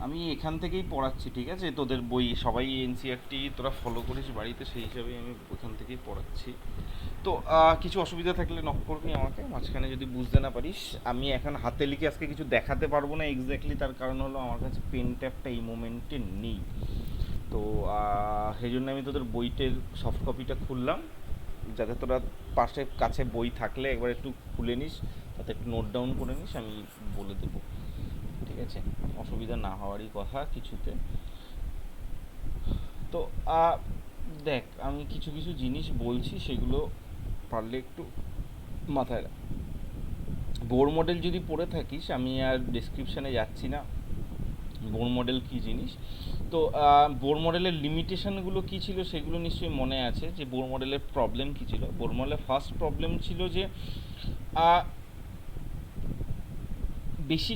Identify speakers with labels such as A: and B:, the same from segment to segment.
A: আমি এখান থেকেই পড়াচ্ছি, ঠিক আছে? তোদের বই সবাই এনসিইআরটি তোরা ফলো করিস বাড়িতে, সেই হিসাবে আমি ওখান থেকেই পড়াচ্ছি। তো কিছু অসুবিধা থাকলে নক করবি আমাকে মাঝখানে যদি বুঝতে না পারিস। আমি এখন হাতে লিখে আজকে কিছু দেখাতে পারবো না এক্স্যাক্টলি, তার কারণ হলো আমার কাছে পেন ট্যাবটা এই মোমেন্টে নেই। তো সেই জন্য আমি তোদের বইটের সফট কপিটা খুললাম, যাতে তোরা পাশে কাছে বই থাকলে একবার একটু খুলে নিস, তাতে একটু নোট ডাউন করে নিস, আমি বলে দেবো, ঠিক আছে? অসুবিধা না হওয়ারই কথা কিছুতে। তো দেখ, আমি কিছু কিছু জিনিস বলছি, সেগুলো পারলে একটু মাথায় রাখ। বোর মডেল যদি পড়ে থাকিস, আমি আর ডেসক্রিপশানে যাচ্ছি না বোর মডেল কী জিনিস। তো বোর মডেলের লিমিটেশনগুলো কী ছিল সেগুলো নিশ্চয়ই মনে আছে, যে বোর মডেলের প্রবলেম কী ছিল। বোর মডেলের ফার্স্ট প্রবলেম ছিল যে বেশি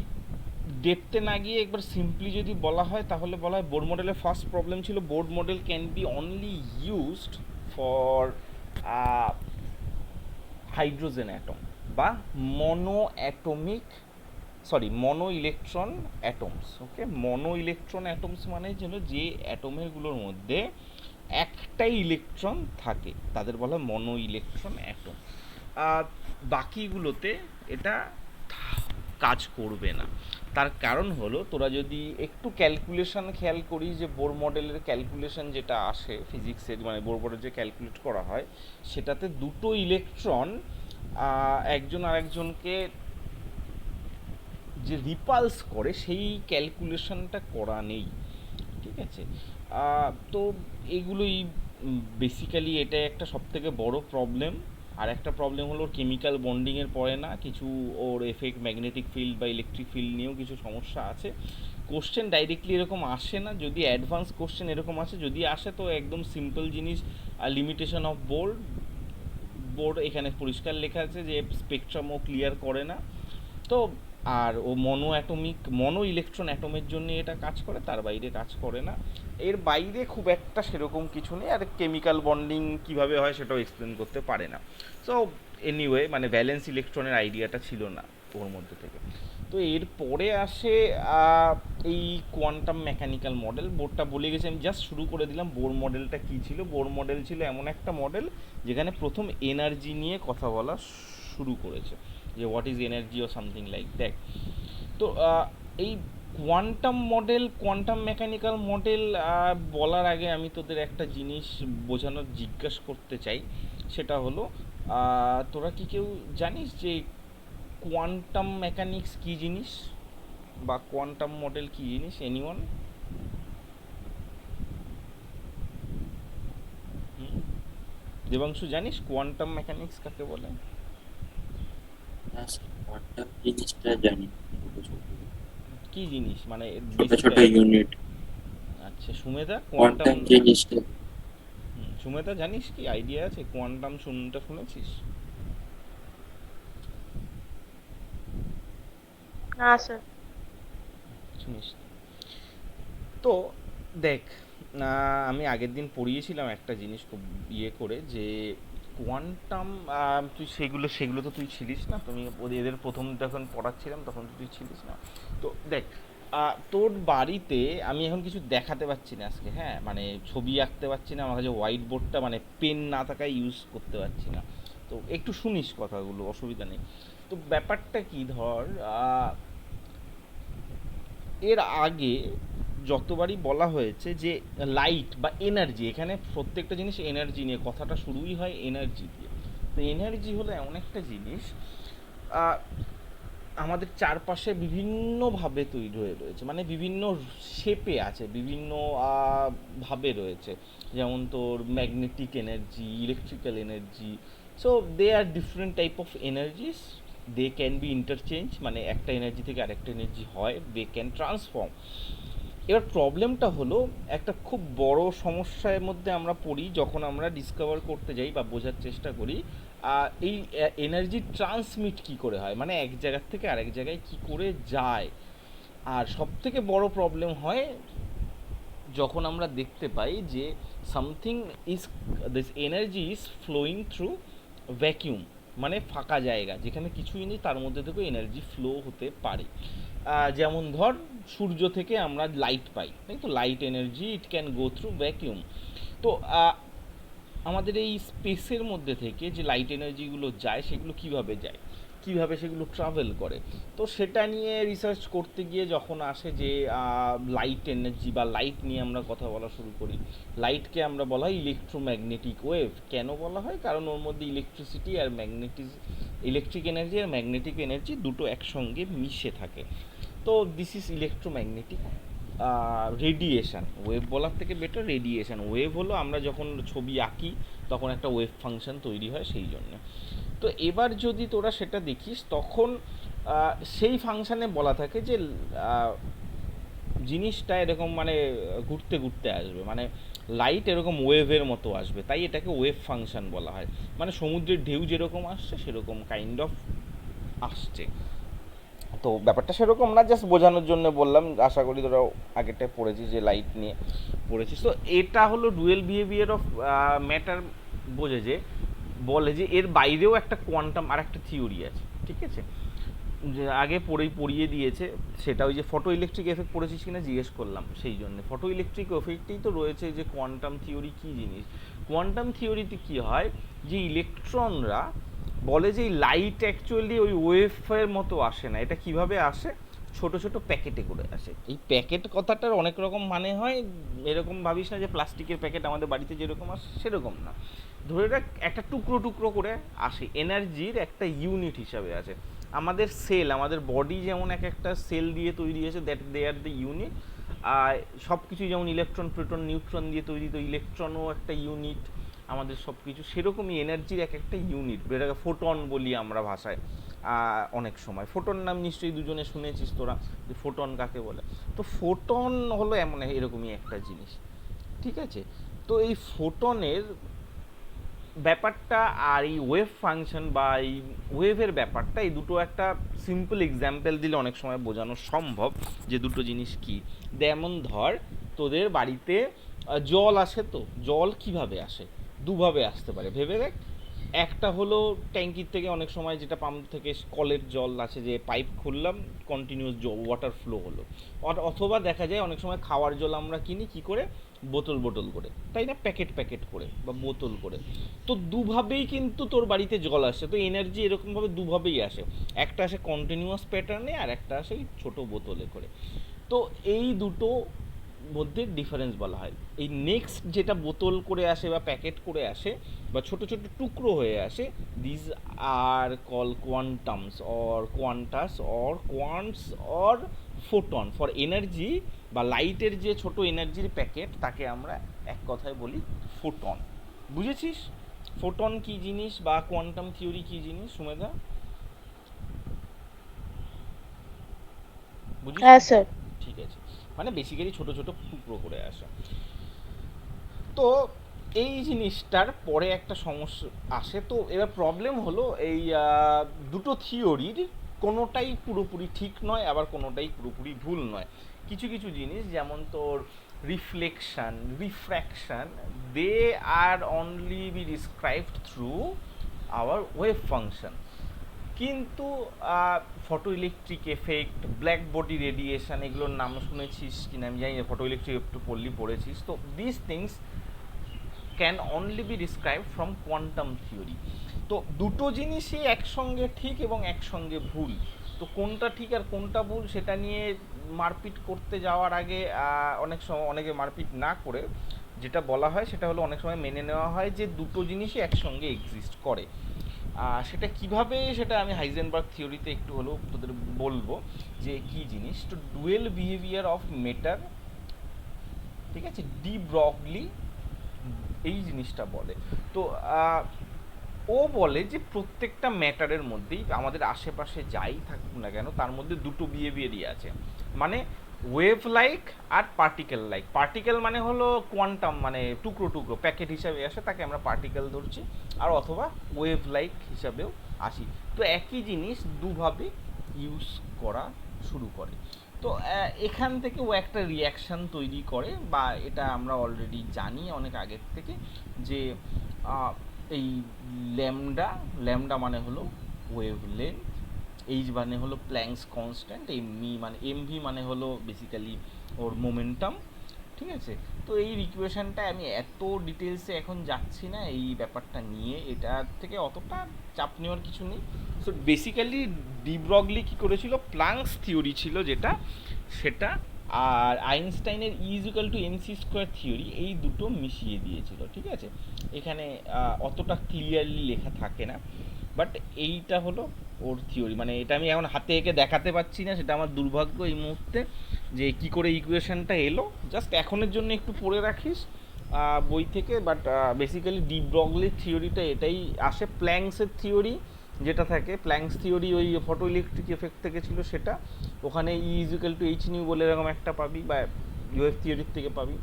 A: ডেপথে না গিয়ে একবার সিম্পলি যদি বলা হয়, তাহলে বলা হয় বোর মডেলের ফার্স্ট প্রবলেম ছিল Bohr model can be only used for hydrogen atom বা মনো অ্যাটমিক, সরি মনো ইলেকট্রন অ্যাটমস। ওকে, মনো ইলেকট্রন অ্যাটমস মানে হলো যে অ্যাটমেরগুলোর মধ্যে একটাই ইলেকট্রন থাকে, তাদের বলা হয় মনো ইলেকট্রন অ্যাটম। বাকিগুলোতে এটা কাজ করবে না। তার কারণ হলো, তোরা যদি একটু ক্যালকুলেশন খেয়াল করিস, যে বোর মডেলের ক্যালকুলেশন যেটা আসে ফিজিক্সের, মানে বোর মডেল যে ক্যালকুলেট করা হয়, সেটাতে দুটো ইলেকট্রন একজন আরেকজনকে যে রিপালস করে, সেই ক্যালকুলেশনটা করা নেই, ঠিক আছে? তো এগুলোই বেসিক্যালি, এটা একটা সবথেকে বড় প্রবলেম। আর একটা প্রবলেম হলো কেমিক্যাল বন্ডিংয়ের পড়ে না কিছু, ওর এফেক্ট ম্যাগনেটিক ফিল্ড বা ইলেকট্রিক ফিল্ড নিয়েও কিছু সমস্যা আছে। কোশ্চেন ডাইরেক্টলি এরকম আসে না, যদি অ্যাডভান্স কোশ্চেন এরকম আসে, যদি আসে তো একদম সিম্পল জিনিস। লিমিটেশন অফ বোর্ড, বোর্ড এখানে পরিষ্কার লেখা আছে যে স্পেকট্রামও ক্লিয়ার করে না। তো আর ও মনো অ্যাটমিক, মনো ইলেকট্রন অ্যাটমের জন্য এটা কাজ করে, তার বাইরে কাজ করে না। এর বাইরে খুব একটা সেরকম কিছু নেই। আর কেমিক্যাল বন্ডিং কীভাবে হয় সেটাও এক্সপ্লেন করতে পারে না। সো এনিওয়ে, মানে ভ্যালেন্স ইলেকট্রনের আইডিয়াটা ছিল না ওর মধ্যে থেকে। তো এরপরে আসে এই কোয়ান্টাম মেকানিক্যাল মডেল। বোর্ডটা বলে গেছি, আমি জাস্ট শুরু করে দিলাম। বোর মডেলটা কী ছিল? বোর মডেল ছিল এমন একটা মডেল যেখানে প্রথম এনার্জি নিয়ে কথা বলা শুরু করেছে, যে হোয়াট ইজ এনার্জি ও সামথিং লাইক দ্যাট। তো এই quantum model, quantum mechanical model বলার আগে আমি তোদের একটা জিনিস বোঝানোর জিজ্ঞাসা করতে চাই। সেটা হলো, তোরা কি কেউ জানিস যে কোয়ান্টাম মেকানিক্স কী জিনিস বা কোয়ান্টাম মডেল কী জিনিস? এনিওয়ান? দেবাংশু, জানিস কোয়ান্টাম মেকানিক্স কাকে বলে?
B: হ্যাঁ স্যার, কোয়ান্টাম জিনিসটা জানি। ছোট ছোট
A: কী জিনিস মানে
B: ছোট
A: বেসিক
B: ছোট ইউনিট।
A: আচ্ছা, সুমেধা, কোয়ান্টাম।
B: কোয়ান্টাম জিনিসটা
A: সুমেধা, জানিস কি, আইডিয়া আছে কোয়ান্টাম? শুনটা শুনেছিস?
C: না স্যার।
A: শুনিস? তো দেখ, আমি আগের দিন পড়িয়েছিলাম একটা জিনিস খুব ইয়ে করে, যে কোয়ান্টাম, তুই সেগুলো সেগুলো তো তুই ছিলিস না, তুমি এদের প্রথম যখন পড়াচ্ছিলাম তখন তো তুই ছিলিস না। তো দেখ, তোর বাড়িতে আমি এখন কিছু দেখাতে পারছি না আজকে, হ্যাঁ, মানে ছবি আঁকতে পারছি না, আমার কাছে হোয়াইট বোর্ডটা মানে পেন না থাকায় ইউজ করতে পারছি না। তো একটু শুনিস কথাগুলো, অসুবিধা নেই। তো ব্যাপারটা কি, ধর এর আগে যতবারই বলা হয়েছে যে লাইট বা এনার্জি, এখানে প্রত্যেকটা জিনিস এনার্জি নিয়ে, কথাটা শুরুই হয় এনার্জি দিয়ে। তো এনার্জি হলো এমন একটা জিনিস আমাদের চারপাশে বিভিন্নভাবে তৈরি হয়ে রয়েছে, মানে বিভিন্ন শেপে আছে, বিভিন্ন ভাবে রয়েছে। যেমন তোর magnetic energy, electrical energy. So they are different type of energies. They can be interchange, মানে একটা এনার্জি থেকে আরেকটা এনার্জি হয়, দে ক্যান ট্রান্সফর্ম। এবার প্রবলেমটা হলো, একটা খুব বড় সমস্যার মধ্যে আমরা পড়ি যখন আমরা ডিসকভার করতে যাই বা বোঝার চেষ্টা করি এই এনার্জি ট্রান্সমিট কী করে হয়, মানে এক জায়গার থেকে আরেক জায়গায় কী করে যায়। আর সবথেকে বড় প্রবলেম হয় যখন আমরা দেখতে পাই যে something is, this energy is flowing through vacuum. মানে ফাঁকা জায়গা যেখানে কিছুই নেই, তার মধ্যে থেকে এনার্জি ফ্লো হতে পারে। যেমন ধর সূর্য থেকে আমরা লাইট পাই, তাই তো, light energy it can go through vacuum. তো আমাদের এই স্পেসের মধ্যে থেকে যে লাইট এনার্জিগুলো যায় সেগুলো কিভাবে যায়, কিভাবে সেগুলো ট্রাভেল করে, তো সেটা নিয়ে রিসার্চ করতে গিয়ে যখন আসে যে লাইট এনার্জি বা লাইট নিয়ে আমরা কথা বলা শুরু করি। লাইটকে আমরা বলা হয় ইলেকট্রোম্যাগনেটিক ওয়েভ। কেন বলা হয়? কারণ ওর মধ্যে ইলেকট্রিসিটি আর ইলেকট্রিক এনার্জি আর ম্যাগনেটিক এনার্জি দুটো একসঙ্গে মিশে থাকে। তো this is electromagnetic radiation. Wave বলার থেকে বেটার রেডিয়েশন। ওয়েভ হলো আমরা যখন ছবি আঁকি তখন একটা ওয়েভ ফাংশন তৈরি হয়, সেই জন্য। তো এবার যদি তোরা সেটা দেখিস তখন সেই ফাংশানে বলা থাকে যে জিনিসটা এরকম মানে ঘুরতে ঘুরতে আসবে, মানে লাইট এরকম ওয়েভের মতো আসবে, তাই এটাকে ওয়েভ ফাংশন বলা হয়। মানে সমুদ্রের ঢেউ যেরকম আসছে সেরকম কাইন্ড অফ আসছে। তো ব্যাপারটা সেরকম না, জাস্ট বোঝানোর জন্য বললাম। আশা করি তোরা আগেরটায় পড়েছিস, যে লাইট নিয়ে পড়েছিস। তো এটা হলো ডুয়েল বিহেভিয়ার অফ ম্যাটার। বোঝে যে বলে যে এর বাইরেও একটা কোয়ান্টাম আর একটা থিওরি আছে, ঠিক আছে, যে আগে পড়িয়ে দিয়েছে। সেটা ওই যে ফটো ইলেকট্রিক এফেক্ট পড়েছিস কিনা জিজ্ঞেস করলাম, সেই জন্য। ফটো ইলেকট্রিক এফেক্টেই তো রয়েছে যে কোয়ান্টাম থিওরি কী জিনিস। কোয়ান্টাম থিওরিতে কী হয়, যে ইলেকট্রনরা বলে যে এই লাইট অ্যাকচুয়ালি ওই ওয়েভের মতো আসে না। এটা কিভাবে আসে? ছোট ছোট প্যাকেটে করে আসে। এই প্যাকেট কথাটার অনেক রকম মানে হয়। এরকম ভাবিস না যে প্লাস্টিকের প্যাকেট আমাদের বাড়িতে যেরকম আসে সেরকম না। ধরে রাখ একটা টুকরো টুকরো করে আসে, এনার্জির একটা ইউনিট হিসাবে আছে। আমাদের সেল, আমাদের বডি যেমন এক একটা সেল দিয়ে তৈরি আছে, that they are the unit. আর সব কিছু যেমন ইলেকট্রন, প্রোটন, নিউট্রন দিয়ে তৈরি, তো ইলেকট্রনও একটা ইউনিট আমাদের সব কিছু। সেরকমই এনার্জির এক একটা ইউনিট, যেটাকে ফোটন বলি আমরা ভাষায়। অনেক সময় ফোটন নাম নিশ্চয়ই দুজনে শুনেছিস তোরা, যে ফোটন কাকে বলে। তো ফোটন হলো এমন এরকমই একটা জিনিস, ঠিক আছে। তো এই ফোটনের ব্যাপারটা আর এই ওয়েভ ফাংশন বা এই ওয়েভের ব্যাপারটা, এই দুটো একটা সিম্পল এক্সাম্পল দিলে অনেক সময় বোঝানো সম্ভব যে দুটো জিনিস কি। যেমন ধর তোদের বাড়িতে জল আসে, তো জল কিভাবে আসে? দুভাবে আসতে পারে, ভেবে দেখ। একটা হলো ট্যাঙ্কির থেকে, অনেক সময় যেটা পাম্প থেকে কলের জল আছে, যে পাইপ খুললাম কন্টিনিউয়াস ওয়াটার ফ্লো হলো। অথবা দেখা যায় অনেক সময় খাওয়ার জল আমরা কিনি কি করে? বোতল বোতল করে, তাই না, প্যাকেট প্যাকেট করে বা বোতল করে। তো দুভাবেই কিন্তু তোর বাড়িতে জল আসে। তো এনার্জি এরকমভাবে দুভাবেই আসে, একটা আসে কন্টিনিউয়াস প্যাটার্নে আর একটা আসে ছোট বোতলে করে। তো এই দুটো মধ্যে ডিফারেন্স বলা হয়। এই নেক্সট যেটা বোতল করে আসে বা প্যাকেট করে আসে বা ছোট ছোট টুকরো হয়ে আসে, this are call quantums or quantas or quants or photon. For energy বা লাইটের যে ছোট এনার্জির প্যাকেট, তাকে আমরা এক কথায় বলি ফোটন। বুঝেছিস ফোটন কি জিনিস বা কোয়ান্টাম থিওরি কি জিনিস, সুমেধা? বুঝিস
C: হ্যাঁ
A: তো?
C: স্যার।
A: ঠিক আছে, মানে বেসিক্যালি ছোট ছোট টুকরো করে আসা। তো এই জিনিসটার পরে একটা সমস্যা আসে। তো এবার প্রবলেম হলো এই দুটো থিওরির কোনোটাই পুরোপুরি ঠিক নয়, আবার কোনোটাই পুরোপুরি ভুল নয়। কিছু কিছু জিনিস যেমন তোর reflection, refraction, they are only be described through our wave function. কিন্তু photoelectric effect, black body radiation, এগুলোর নাম শুনেছিস কিনা আমি জানি না, ফটো ইলেকট্রিক একটু পড়েছিস তো। This things can only be describe from quantum theory. তো দুটো জিনিসই একসঙ্গে ঠিক এবং একসঙ্গে ভুল। তো কোনটা ঠিক আর কোনটা ভুল সেটা নিয়ে মারপিট করতে যাওয়ার আগে অনেক সময় অনেকে মারপিট না করে যেটা বলা হয় সেটা হলো, অনেক সময় মেনে নেওয়া হয় যে দুটো জিনিসই একসঙ্গে এক্সিস্ট করে। সেটা কিভাবে, সেটা আমি হাইজেনবার্গ থিওরিতে একটু হলেও তোদের বলবো যে কি জিনিস। তো ডুয়েল বিহেভিয়ার অফ মেটার, ঠিক আছে, ডি ব্রগলি এই জিনিসটা বলে। তো ও বলে যে প্রত্যেকটা ম্যাটারের মধ্যেই, আমাদের আশেপাশে যাই থাকুক না কেন, তার মধ্যে দুটো বিহেভিয়ারই আছে। মানে ওয়েভ লাইক আর পার্টিকেল লাইক। পার্টিকেল মানে হলো কোয়ান্টাম, মানে টুকরো টুকরো প্যাকেট হিসাবে আসে, তাকে আমরা পার্টিকেল ধরছি। আর অথবা ওয়েভ লাইক হিসাবেও আসি। তো একই জিনিস দুভাবে ইউজ করা শুরু করে। তো এখান থেকে ও একটা রিয়াকশান তৈরি করে, বা এটা আমরা অলরেডি জানি অনেক আগের থেকে, যে এই ল্যামডা, ল্যামডা মানে হলো ওয়েভলেন্থ, এইচ মানে হলো প্ল্যাঙ্কস কনস্ট্যান্ট, এমভি মানে হলো বেসিক্যালি ওর মোমেন্টাম। ঠিক আছে, তো এই ইকুয়েশনটা আমি এত ডিটেলসে এখন যাচ্ছি না এই ব্যাপারটা নিয়ে, এটার থেকে অতটা চাপ নেওয়ার কিছু নেই। সো বেসিক্যালি ডি ব্রগলি কী করেছিল, প্লাঙ্কস থিওরি ছিল যেটা, সেটা আর আইনস্টাইনের E equal to MC square theory, এই দুটো মিশিয়ে দিয়েছিল। ঠিক আছে, এখানে অতটা ক্লিয়ারলি লেখা থাকে না, বাট এইটা হলো ওর থিওরি। মানে এটা আমি এখন হাতে এঁকে দেখাতে পাচ্ছি না, সেটা আমার দুর্ভাগ্য এই মুহূর্তে, যে কি করে ইকুয়েশনটা এলো। জাস্ট এখনের জন্য একটু পড়ে রাখিস বই থেকে। বাট বেসিক্যালি ডি ব্রগলির থিওরিটা এটাই আসে, প্ল্যাঙ্কসের থিওরি যেটা থাকে, প্ল্যাঙ্কস থিওরি ওই ফটো ইলেকট্রিক এফেক্ট থেকে ছিল সেটা, ওখানে ই ইজিক্যাল টু এইচ নিউ বলে এরকম একটা পাবি, বা ইউএফ থিওরির থেকে পাবি,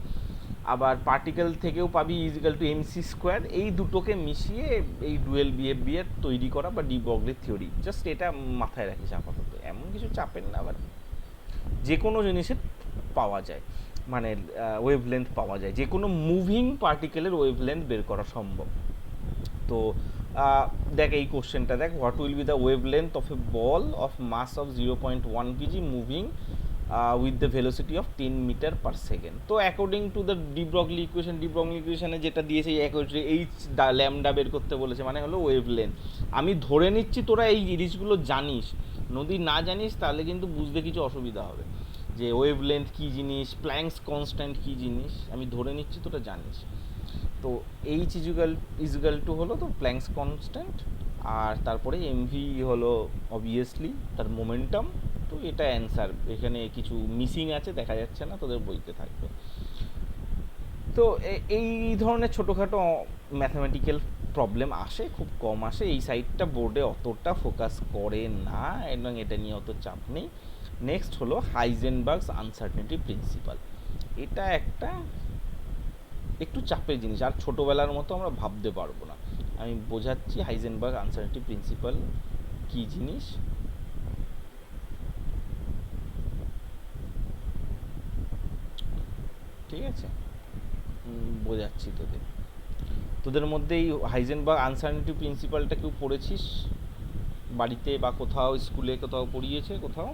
A: আবার পার্টিকেল থেকেও পাবি ইজিক্যাল টু এমসি স্কোয়ার। এই দুটোকে মিশিয়ে এই ডুয়েল বিহেভিয়ার তৈরি করা বা ডি ব্রগলির থিওরি। জাস্ট এটা মাথায় রাখিস আপাতত, এমন কিছু চাপের না। আবার যে কোনো জিনিসের পাওয়া যায়, মানে ওয়েভলেন্থ পাওয়া যায়, যে কোনো মুভিং পার্টিকেলের ওয়েভলেন্থ বের করা সম্ভব। তো দেখ এই কোশ্চেনটা দেখ, what will be the wavelength of a ball of mass of 0.1 KG moving with the velocity of 10 metre per second. তো according to the de Broglie equation, de Broglie ইকুয়েশনে যেটা দিয়েছে এইচ ল্যামডা বের করতে বলেছে, মানে হলো ওয়েভলেন্থ। আমি ধরে নিচ্ছি তোরা এই জিনিসগুলো জানিস, যদি না জানিস তাহলে কিন্তু বুঝতে কিছু অসুবিধা হবে, যে ওয়েভলেন্থ কী জিনিস, প্ল্যাঙ্কস কনস্ট্যান্ট কী জিনিস, আমি ধরে নিচ্ছি তোরা জানিস। তো এইচ ইজুগাল টু হলো তো প্ল্যাঙ্কস কনস্ট্যান্ট, আর তারপরে এমভি হলো অবভিয়াসলি তার মোমেন্টাম। তো এটা অ্যান্সার, এখানে কিছু মিসিং আছে দেখা যাচ্ছে না, তোদের বইতে থাকবে। তো এই ধরনের ছোটোখাটো ম্যাথামেটিক্যাল প্রবলেম আসে, খুব কম আসে, এই সাইডটা বোর্ডে অতটা ফোকাস করে না, এবং এটা নিয়ে অত চাপ নেই। নেক্সট হলো হাইজেনবার্গস আনসার্টেনিটি প্রিন্সিপাল। এটা একটা একটু চাপের জিনিস, আর ছোটোবেলার মতো আমরা ভাবতে পারবো না। আমি বোঝাচ্ছি হাইজেনবার্গ আনসার্টেনিটি প্রিন্সিপাল কী জিনিস। ঠিক আছে, বোঝাচ্ছি তোদের। তোদের মধ্যে এই হাইজেনবার্গ আনসার্টেনিটি প্রিন্সিপালটা কেউ পড়েছিস বাড়িতে বা কোথাও স্কুলে কোথাও পড়িয়েছে কোথাও?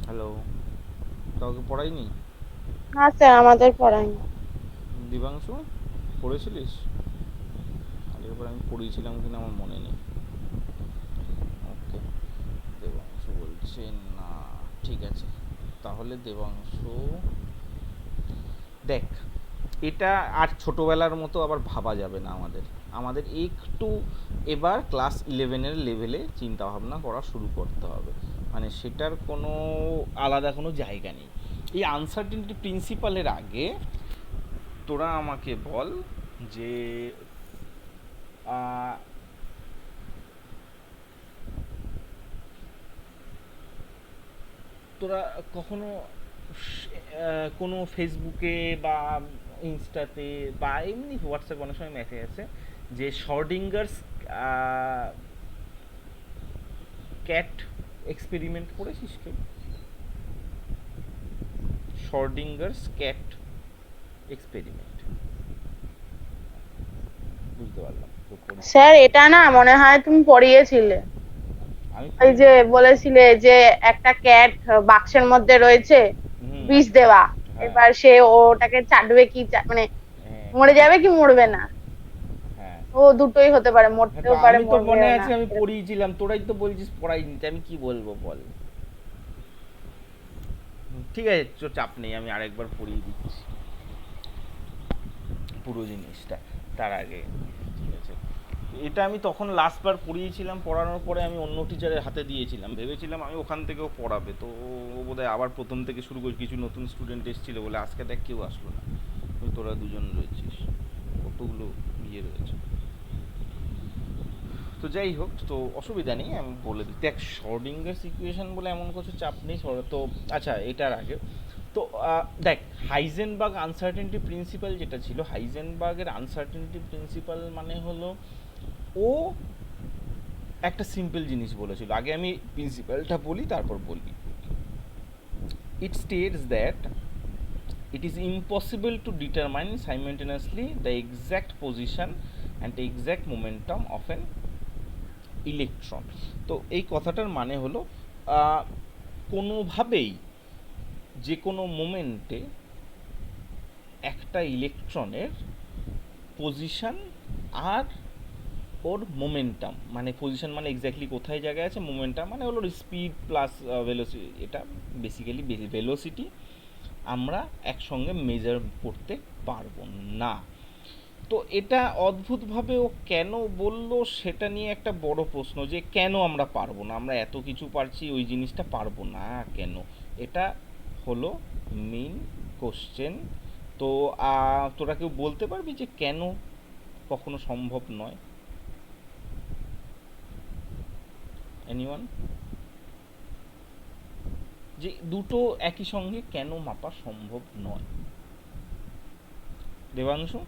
A: হ্যালো, কাউকে পড়াইনি?
C: না স্যার, আমাদের পড়ায়নি।
A: দিবাংশু, পড়েছিলিস? আগের বার আমি পড়িয়েছিলাম কিনা আমার মনে নেই। ওকে, দেবাংশু বলছে না, ঠিক আছে। তাহলে দেবাংশু, দেখ এটা আর ছোটোবেলার মতো আবার ভাবা যাবে না, আমাদের একটু এবার ক্লাস 11-এর লেভেলে চিন্তাভাবনা করা শুরু করতে হবে, মানে সেটার কোনো আলাদা কোনো জায়গা নেই। এই আনসার্টেনিটি প্রিন্সিপালের আগে তোরা আমাকে বল যে তোরা কখনো কোনো ফেসবুকে বা ইনস্টাতে বা এমনি হোয়াটসঅ্যাপ অনেক সময় মেসেজ আছে যে শর্ডিঙ্গার্স ক্যাট এক্সপেরিমেন্ট করেছিস কেউ? শর্ডিঙ্গার্স ক্যাট এক্সপেরিমেন্ট, বুঝতে পারলাম তো
C: স্যার, এটা না মনে হয় তুমি পড়িয়েছিলে।
A: আমি
C: ওই যে বলেছিলে যে একটা ক্যাট বাক্সের মধ্যে রয়েছে,
A: হুম,
C: বিষ দেওয়া।
A: হ্যাঁ
C: এবার সে ওটাকে চাটবে কি মানে
A: হ্যাঁ
C: মরে যাবে কি মরবে না।
A: হ্যাঁ
C: ও দুটোই হতে পারে,
A: হ্যাঁ, তো
C: মরতেও পারে
A: আমি তো মনে
C: মরবেও না,
A: আছে আমি
C: এরকম।
A: পড়িয়েছিলাম, তোরাই তো বলছিস পড়াইনি, আমি কি বলবো বল। ঠিক আছে, চাপ নেই, আমি আরেকবার পড়িয়ে দিচ্ছি পুরো জিনিসটা তার আগে। ঠিক আছে, এটা আমি তখন লাস্টবার পড়িয়েছিলাম, পড়ানোর পরে আমি অন্য টিচারের হাতে দিয়েছিলাম, ভেবেছিলাম আমি ওখান থেকেও পড়াবে, তো ও বোধহয় আবার প্রথম থেকে শুরু করে, কিছু নতুন স্টুডেন্ট এসেছিল বলে আজকে দেখ কেউ আসলো না, তোরা দুজন রয়েছিস, কতগুলো ইয়ে রয়েছে। তো যাই হোক, তো অসুবিধা নেই, আমি বলে দিই। দেখ শর্ডিঙ্গার্স ইকুয়েশন বলে এমন কিছু চাপ নেই, তো আচ্ছা এটার আগে তো দেখ হাইজেনবার্গ আনসার্টেনিটি প্রিন্সিপাল যেটা ছিল, হাইজেনবার্গের আনসার্টেনিটি প্রিন্সিপাল মানে হলো ও একটা সিম্পল জিনিস বলেছিল। আগে আমি প্রিন্সিপালটা বলি তারপর বলবি। it states that it is impossible to determine simultaneously the exact position and the exact momentum of an electron. তো এই কথাটার মানে হলো কোনোভাবেই যে কোনো মোমেন্টে একটা ইলেকট্রনের পজিশন আর ওর মোমেন্টাম, মানে পজিশন মানে এক্স্যাক্টলি কোথায় জায়গায় আছে, মোমেন্টাম মানে হলো স্পিড প্লাস ভেলোসিটি, এটা বেসিক্যালি ভেলোসিটি আমরা একসঙ্গে মেজার করতে পারবো না। তো এটা অদ্ভুতভাবে ও কেন বললো সেটা নিয়ে একটা বড় প্রশ্ন, যে কেন আমরা পারবো না, আমরা এত কিছু পারছি ওই জিনিসটা পারবো না কেন, এটা হলো মেইন কোশ্চেন। তো তোরা কেউ বলতে পারবি যে কেন কখনো সম্ভব নয়? এনিওয়ান? যে দুটো একই সঙ্গে কেন মাপা সম্ভব নয়? দেবাংশু?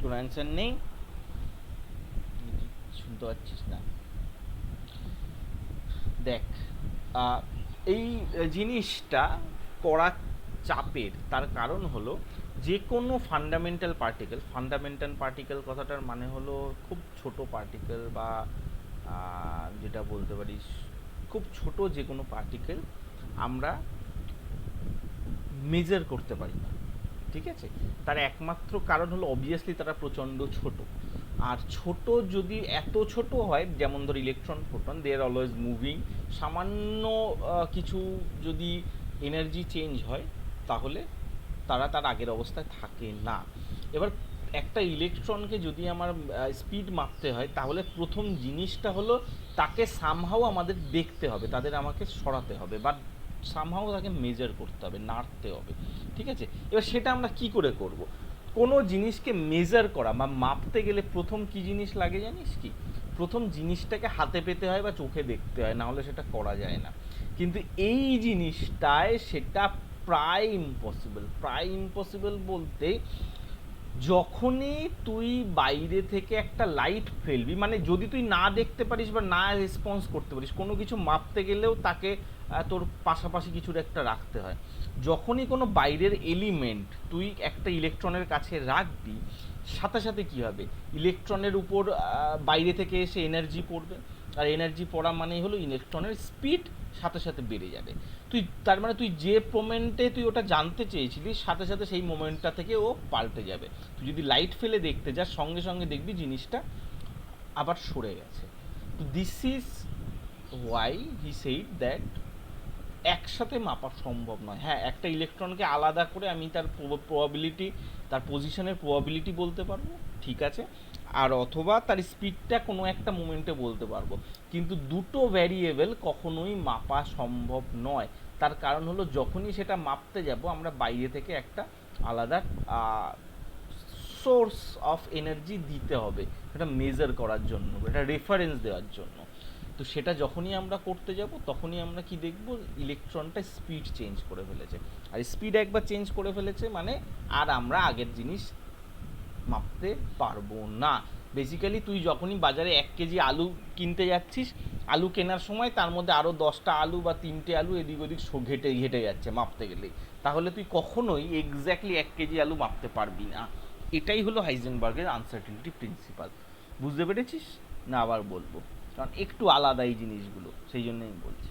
A: তোর অ্যান্সার নেই? শুনতে পাচ্ছিস না? দেখ, এই জিনিসটা করা চাপের, তার কারণ হলো যে কোনো ফান্ডামেন্টাল পার্টিকেল কথাটার মানে হলো খুব ছোট পার্টিকেল, বা যেটা বলতে পারিস খুব ছোট যে কোনো পার্টিকেল আমরা মেজার করতে পারি না, ঠিক আছে? তার একমাত্র কারণ হলো অবভিয়াসলি তারা প্রচণ্ড ছোট। আর ছোট যদি এত ছোট হয়, যেমন ধর electron proton, they are always moving, সামান্য কিছু যদি এনার্জি চেঞ্জ হয় তাহলে তারা তার আগের অবস্থায় থাকে না। এবার একটা ইলেকট্রনকে যদি আমার স্পিড মাপতে হয়, তাহলে প্রথম জিনিসটা হলো তাকে সামহাও আমাদের দেখতে হবে, তাদের আমাকে সরাতে হবে, বা সামহাও তাকে মেজার করতে হবে, নাড়তে হবে, ঠিক আছে? এবার সেটা আমরা কি করে করব? কোনো জিনিসকে মেজার করা বা মাপতে গেলে প্রথম কি জিনিস লাগে জানিস কি? প্রথম জিনিসটাকে হাতে পেতে হয় বা চোখে দেখতে হয়, না হলে সেটা করা যায় না। কিন্তু এই জিনিসটায় সেটা প্রায় ইম্পসিবল বলতে, যখনই তুই বাইরে থেকে একটা লাইট ফেলবি, মানে যদি তুই না দেখতে পারিস বা না রেসপন্স করতে পারিস, কোনো কিছু মাপতে গেলেও তাকে তোর পাশাপাশি কিছুর একটা রাখতে হয়। যখনই কোনো বাইরের এলিমেন্ট তুই একটা ইলেকট্রনের কাছে রাখবি, সাথে সাথে কী হবে, ইলেকট্রনের উপর বাইরে থেকে এসে এনার্জি পড়বে, আর এনার্জি পড়া মানেই হলো ইলেকট্রনের স্পিড সাথে সাথে বেড়ে যাবে। তার মানে তুই যে মোমেন্টে তুই ওটা জানতে চেয়েছিলিস, সাথে সাথে সেই মোমেন্টটা থেকে ও পাল্টে যাবে। তুই যদি লাইট ফেলে দেখতে যাস, সঙ্গে সঙ্গে দেখবি জিনিসটা আবার সরে গেছে। তো this is why he said that একসাথে মাপা সম্ভব নয়। হ্যাঁ, একটা ইলেকট্রনকে আলাদা করে আমি তার প্রবাবিলিটি, তার পজিশনের প্রবাবিলিটি বলতে পারবো, ঠিক আছে, আর অথবা তার স্পিডটা কোনো একটা মোমেন্টে বলতে পারবো, কিন্তু দুটো ভ্যারিয়েবল কখনোই মাপা সম্ভব নয়। তার কারণ হলো যখনই সেটা মাপতে যাব, আমরা বাইরে থেকে একটা আলাদা সোর্স অফ এনার্জি দিতে হবে সেটা মেজার করার জন্য, এটা রেফারেন্স দেওয়ার জন্য। তো সেটা যখনই আমরা করতে যাব, তখনই আমরা কি দেখব, ইলেকট্রনটা স্পিড চেঞ্জ করে ফেলেছে। আর স্পিড একবার চেঞ্জ করে ফেলেছে মানে আর আমরা আগের জিনিস মাপতে পারবো না। বেসিক্যালি তুই যখনই বাজারে 1 কেজি আলু কিনতে যাচ্ছিস, আলু কেনার সময় তার মধ্যে আরও 10টা আলু বা 3টে আলু এদিক ওদিক ঘেটে যাচ্ছে মাপতে গেলে, তাহলে তুই কখনোই এক্স্যাক্টলি 1 কেজি আলু মাপতে পারবি না। এটাই হলো হাইজেনবার্গের আনসার্টেনিটি প্রিন্সিপাল। বুঝতে পেরেছিস না? আবার বলবো, কারণ একটু আলাদা এই জিনিসগুলো, সেই জন্যই আমি বলছি।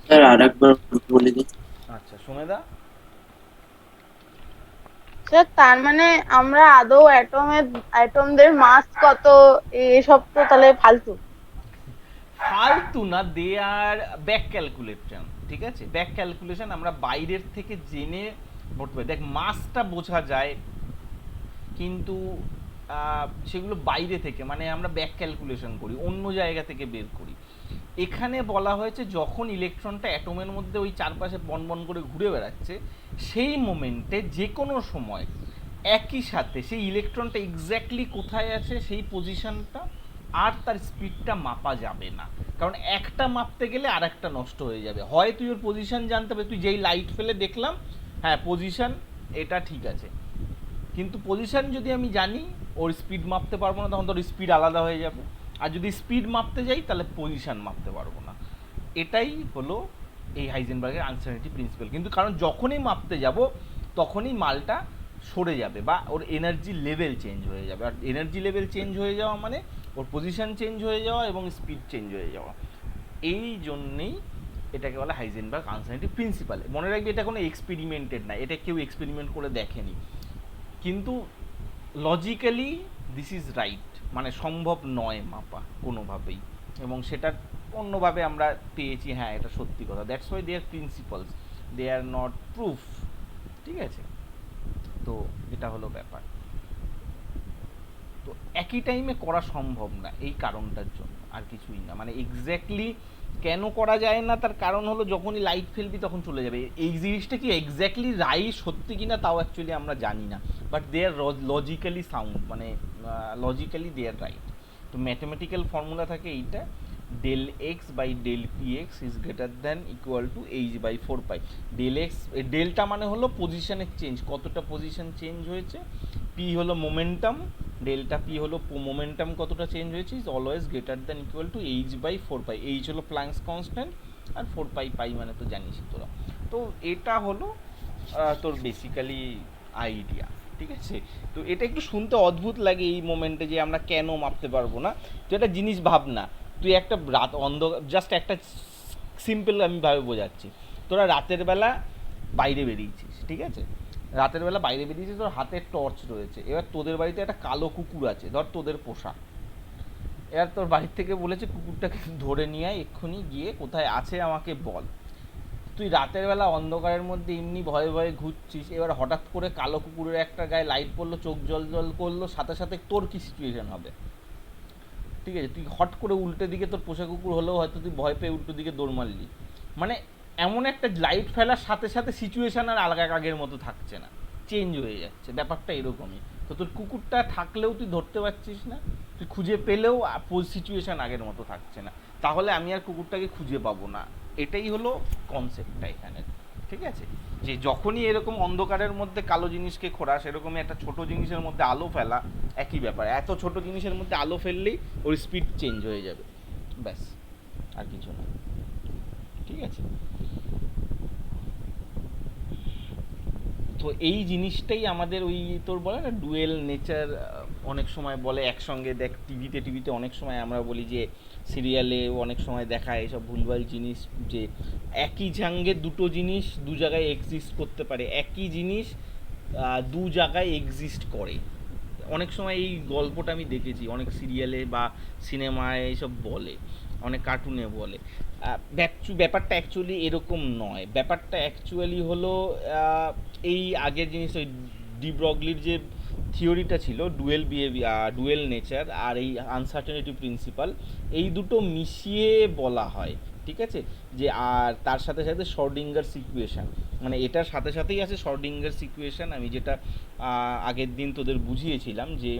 B: স্যার আরেকবার বলে দিন।
A: আচ্ছা, সোমেদা?
C: স্যার তার মানে আমরা আদৌ অ্যাটমদের মাস কত, এসব তো তাহলে ফালতু
A: না, দে আর ব্যাক ক্যালকুলেশন, ঠিক আছে? ব্যাক ক্যালকুলেশন আমরা বাইরের থেকে জেনে ভরতে পারি। দেখ, মাসটা বোঝা যায়, কিন্তু সেগুলো বাইরে থেকে, মানে আমরা ব্যাক ক্যালকুলেশন করি, অন্য জায়গা থেকে বের করি। এখানে বলা হয়েছে যখন ইলেকট্রনটা অ্যাটমের মধ্যে ওই চারপাশে বন করে ঘুরে বেড়াচ্ছে, সেই মোমেন্টে যে কোনো সময় একই সাথে সেই ইলেকট্রনটা এক্স্যাক্টলি কোথায় আছে সেই পজিশনটা আর তার স্পিডটা মাপা যাবে না, কারণ একটা মাপতে গেলে আর একটা নষ্ট হয়ে যাবে। হয় তুই ওর পজিশন জানতে হবে, তুই যেই লাইট ফেলে দেখলাম হ্যাঁ পজিশন এটা ঠিক আছে, কিন্তু পজিশন যদি আমি জানি ওর স্পিড মাপতে পারবো না, তখন তোর স্পিড আলাদা হয়ে যাবে। আর যদি স্পিড মাপতে যাই তাহলে পজিশন মাপতে পারবো না। এটাই হলো এই হাইজেনবার্গের আনসার্টেনিটি প্রিন্সিপাল। কিন্তু কারণ যখনই মাপতে যাব তখনই মালটা সরে যাবে বা ওর এনার্জি লেভেল চেঞ্জ হয়ে যাবে। আর এনার্জি লেভেল চেঞ্জ হয়ে যাওয়া মানে ওর পজিশন চেঞ্জ হয়ে যাওয়া এবং স্পিড চেঞ্জ হয়ে যাওয়া। এই জন্যেই এটাকে বলে হাইজেনবার্গ আনসার্টেনিটি প্রিন্সিপাল। মনে রাখবি এটা কোনো এক্সপেরিমেন্টেড না, এটা কেউ এক্সপেরিমেন্ট করে দেখেনি, কিন্তু লজিক্যালি দিস ইজ রাইট, মানে সম্ভব নয় মাপা কোনোভাবেই, এবং সেটা অন্যভাবে আমরা পেয়েছি, হ্যাঁ এটা সত্যি কথা। That's why they are principles, they are not proof. ঠিক আছে, তো এটা হলো ব্যাপার। তো একই টাইমে করা সম্ভব না এই কারণটার জন্য, আর কিছুই না। মানে এক্স্যাক্টলি কেন করা যায় না তার কারণ হলো যখনই লাইট ফেলবি তখন চলে যাবে। এই জিনিসটা কি এক্স্যাক্টলি রাইট সত্যি কিনা তাও অ্যাকচুয়ালি আমরা জানি না, but they are logically sound, মানে লজিক্যালি দে আর রাইট। তো ম্যাথমেটিক্যাল ফর্মুলা থাকে এইটা, del x by del p x is greater than equal to h by 4 pi. Del x, delta মানে হলো পজিশনের চেঞ্জ, কতটা পজিশন চেঞ্জ হয়েছে, p হলো মোমেন্টাম, ডেল্টা পি হলো মোমেন্টাম কতটা চেঞ্জ হয়েছে, is always greater than equal to h by 4 pi. H হলো প্ল্যাঙ্কস কনস্ট্যান্ট আর 4 পাই, পাই মানে তো জানিস তোরা। তো এটা হলো তোর বেসিক্যালি আইডিয়া। ঠিক আছে, তো এটা একটু শুনতে অদ্ভুত লাগে এই মোমেন্টে যে আমরা কেন মাপতে পারবো না। তো একটা জিনিস ভাব না, তুই একটা রাত অন্ধকার, জাস্ট একটা সিম্পল আমি ভাবে বোঝাচ্ছি। তোরা রাতের বেলা বাইরে বেরিয়েছিস, ঠিক আছে, রাতের বেলা বাইরে বেরিয়েছিস, তোর হাতে টর্চ রয়েছে, এবার তোদের বাড়িতে একটা কালো কুকুর আছে, ধর তোদের পোষা। এবার তোর বাড়ির থেকে বলেছে কুকুরটাকে ধরে নিয়ে আয়, এক্ষুনি গিয়ে কোথায় আছে আমাকে বল। তুই রাতের বেলা অন্ধকারের মধ্যে এমনি ভয়ে ভয়ে ঘুরছিস, এবার হঠাৎ করে কালো কুকুরের একটা গায়ে লাইট পড়লো, চোখ জল জল করলো, সাথে সাথে তোর কি সিচুয়েশন হবে? ঠিক আছে, তুই হট করে উল্টো দিকে, তোর পোষা কুকুর হলেও হয়তো তুই ভয় পেয়ে উল্টো দিকে দৌড় মারলি। মানে এমন একটা লাইট ফেলার সাথে সাথে সিচুয়েশান আর আলাদা আগের মতো থাকছে না, চেঞ্জ হয়ে যাচ্ছে, ব্যাপারটা এরকমই। তো তোর কুকুরটা থাকলেও তুই ধরতে পারছিস না, তুই খুঁজে পেলেও সিচুয়েশান আগের মতো থাকছে না, তাহলে আমি আর কুকুরটাকে খুঁজে পাবো না। এটাই হলো কনসেপ্টটা এখানে। ঠিক আছে, যে যখনই এরকম অন্ধকারের মধ্যে কালো জিনিসকে খোঁড়া, সেরকমই একটা ছোট জিনিসের মধ্যে আলো ফেলা, একই ব্যাপার। এত ছোট জিনিসের মধ্যে আলো ফেললেই ওর স্পিড চেঞ্জ হয়ে যাবে, ব্যাস, আর কিছু না। ঠিক আছে, তো এই জিনিসটাই আমাদের ওই তোর বলে না ডুয়েল নেচার, অনেক সময় বলে একসঙ্গে দেখ, টিভিতে অনেক সময় আমরা বলি যে সিরিয়ালে অনেক সময় দেখায় এসব ভুলভাল জিনিস, যে একই সঙ্গে দুটো জিনিস দু জায়গায় এক্সিস্ট করতে পারে, একই জিনিস দু জায়গায় এক্সিস্ট করে। অনেক সময় এই গল্পটা আমি দেখেছি অনেক সিরিয়ালে বা সিনেমায় এইসব বলে, অনেক কার্টুনে বলে। ব্যাপারটা অ্যাকচুয়ালি এরকম নয়, ব্যাপারটা অ্যাকচুয়ালি হলো এই আগের জিনিস, ওই ডি ব্রগলির যে থিওরিটা ছিল ডুয়েল নেচার আর এই আনসার্টেনিটি প্রিন্সিপাল, এই দুটো মিশিয়ে বলা হয়। ঠিক আছে, যে আর তার সাথে সাথে শর্ডিঙ্গার সিকুয়েশন, মানে এটার সাথে সাথেই আছে শর্ডিঙ্গার সিকুয়েশন। আমি যেটা আগের দিন তোদের বুঝিয়েছিলাম যে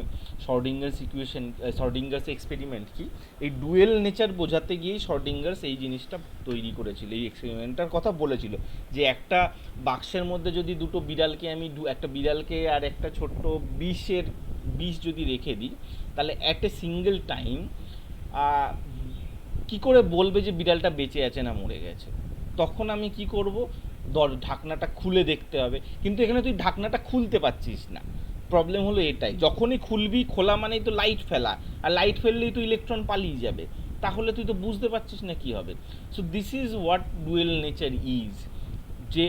A: শর্ডিঙ্গার্স এক্সপেরিমেন্ট কি, এই ডুয়েল নেচার বোঝাতে গিয়েই শর্ডিঙ্গার্স এই জিনিসটা তৈরি করেছিল, এই এক্সপেরিমেন্টটার কথা বলেছিল, যে একটা বাক্সের মধ্যে যদি দুটো বিড়ালকে আমি একটা বিড়ালকে আর একটা ছোট্ট বিষ যদি রেখে দিই, তাহলে অ্যাট এ সিঙ্গেল টাইম কি করে বলবে যে বিড়ালটা বেঁচে আছে না মরে গেছে? তখন আমি কি করব, ঢাকনাটা খুলে দেখতে হবে, কিন্তু এখানে তুই ঢাকনাটা খুলতে পারছিস না। প্রবলেম হলো এটাই, যখনই খুলবি, খোলা মানেই তো লাইট ফেলা, আর লাইট ফেললেই তো ইলেকট্রন পালিয়ে যাবে, তাহলে তুই তো বুঝতে পারছিস না কি হবে। So this is what dual nature is, যে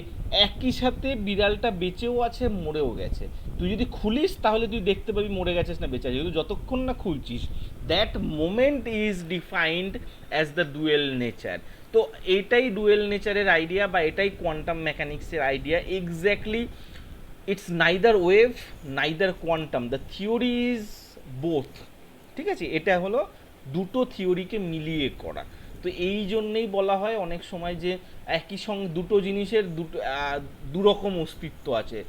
A: একই সাথে বিড়ালটা বেঁচেও আছে মরেও গেছে। তুই যদি খুলিস তাহলে তুই দেখতে পাবি মরে গেছিস না বেঁচে আছে, কিন্তু যতক্ষণ না খুলছিস that moment is defined as the dual nature. তো এটাই ডুয়েল নেচারের আইডিয়া, বা এটাই কোয়ান্টাম মেকানিক্সের idea exactly. It's neither wave neither quantum, the theory is both. ঠিক আছে, এটা হলো দুটো থিওরিকে মিলিয়ে করা। তো এই জন্যেই বলা হয় অনেক সময় যে একই সঙ্গে দুটো জিনিসের দুরকম অস্তিত্ব আছে,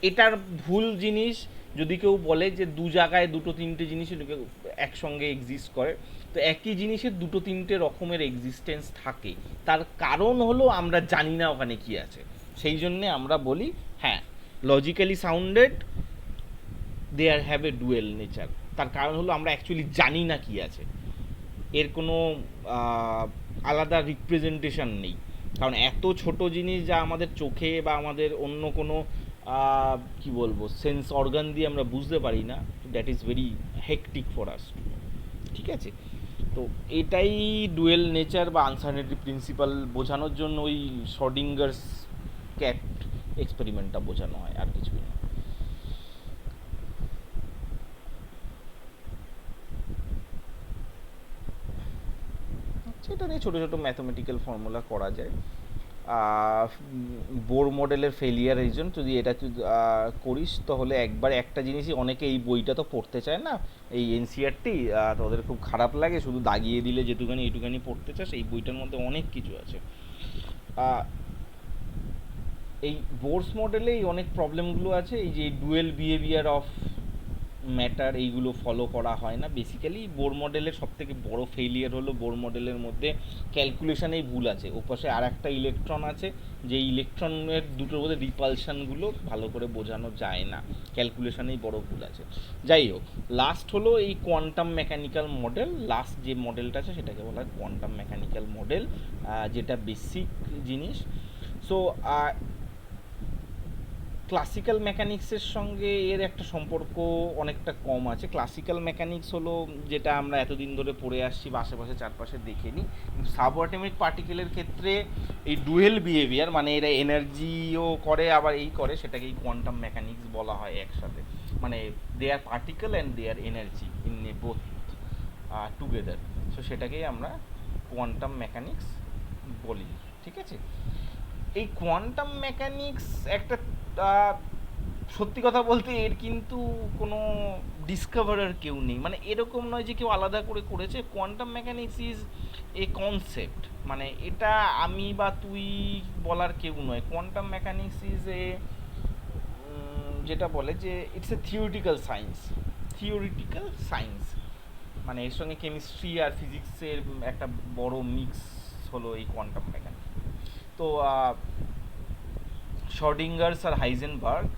A: এটার ভুল জিনিস যদি কেউ বলে যে দু জায়গায় দুটো তিনটে জিনিস একসঙ্গে এক্সিস্ট করে, তো একই জিনিসের দুটো তিনটে রকমের এক্সিস্টেন্স থাকে। তার কারণ হলো আমরা জানি না ওখানে কি আছে, সেই জন্যে আমরা বলি হ্যাঁ logically sounded there have a dual nature. তার কারণ হলো আমরা অ্যাকচুয়ালি জানি না কি আছে, এর কোনো আলাদা রিপ্রেজেন্টেশন নেই। কারণ এত ছোট জিনিস যা আমাদের চোখে বা আমাদের অন্য কোনো কি বলবো সেন্স অর্গান দিয়ে আমরা বুঝতে পারি না, that is very hectic for us. ঠিক আছে, তো এটাই ডুয়েল নেচার বা আনসার্টেনিটি প্রিন্সিপাল বোঝানোর জন্য ওই শর্ডিঙ্গার্স ক্যাট এক্সপেরিমেন্টটা বোঝানো হয়, আর কিছুই না। সেটা নিয়ে ছোটো ছোটো ম্যাথমেটিক্যাল ফর্মুলা করা যায়। বোর মডেলের ফেলিয়ার রিজন যদি এটা করিস তাহলে একবার একটা জিনিসই, অনেকে এই বইটা তো পড়তে চায় না, এই এনসিআরটি তোদের খুব খারাপ লাগে, শুধু দাগিয়ে দিলে যেটুখানি এইটুখানি পড়তে চাস, এই বইটার মধ্যে অনেক কিছু আছে। এই বোরস মডেলেই অনেক প্রবলেমগুলো আছে, এই যে ডুয়েল বিহেভিয়ার অফ ম্যাটার এইগুলো ফলো করা হয় না বেসিক্যালি। বোর মডেলের সবথেকে বড় ফেলিয়ার হলো বোর মডেলের মধ্যে ক্যালকুলেশনেই ভুল আছে। ওপাশে আর একটা ইলেকট্রন আছে, যে ইলেকট্রনের দুটোর মধ্যে রিপালশানগুলো ভালো করে বোঝানো যায় না, ক্যালকুলেশনেই বড় ভুল আছে। যাই হোক, লাস্ট হলো এই কোয়ান্টাম মেকানিক্যাল মডেল। লাস্ট যে মডেলটা আছে সেটাকে বলা হয় কোয়ান্টাম মেকানিক্যাল মডেল, যেটা বেসিক জিনিস। সো ক্লাসিক্যাল মেকানিক্সের সঙ্গে এর একটা সম্পর্ক অনেকটা কম আছে। ক্লাসিক্যাল মেকানিক্স হলো যেটা আমরা এতদিন ধরে পড়ে আসছি বা আশেপাশে চারপাশে দেখে নিই, কিন্তু সাবঅ্যাটমিক পার্টিকেলের ক্ষেত্রে এই ডুয়েল বিহেভিয়ার, মানে এরা এনার্জিও করে আবার এই করে, সেটাকেই কোয়ান্টাম মেকানিক্স বলা হয় একসাথে। মানে they are particle and they are energy in a both together. So সেটাকেই আমরা কোয়ান্টাম মেকানিক্স বলি। ঠিক আছে, এই কোয়ান্টাম মেকানিক্স একটা সত্যি কথা বলতে এর কিন্তু কোনো ডিসকভারার কেউ নেই, মানে এরকম নয় যে কেউ আলাদা করে করেছে। Quantum mechanics is a concept, মানে এটা আমি বা তুই বলার কেউ নয়। কোয়ান্টাম মেকানিক্স ইজ এ যেটা বলে যে it's a theoretical science. Theoretical science মানে এর সঙ্গে কেমিস্ট্রি আর ফিজিক্সের একটা বড় মিক্স হলো এই কোয়ান্টাম মেকানিক্স। তো শর্ডিঙ্গার্স আর হাইজেনবার্গ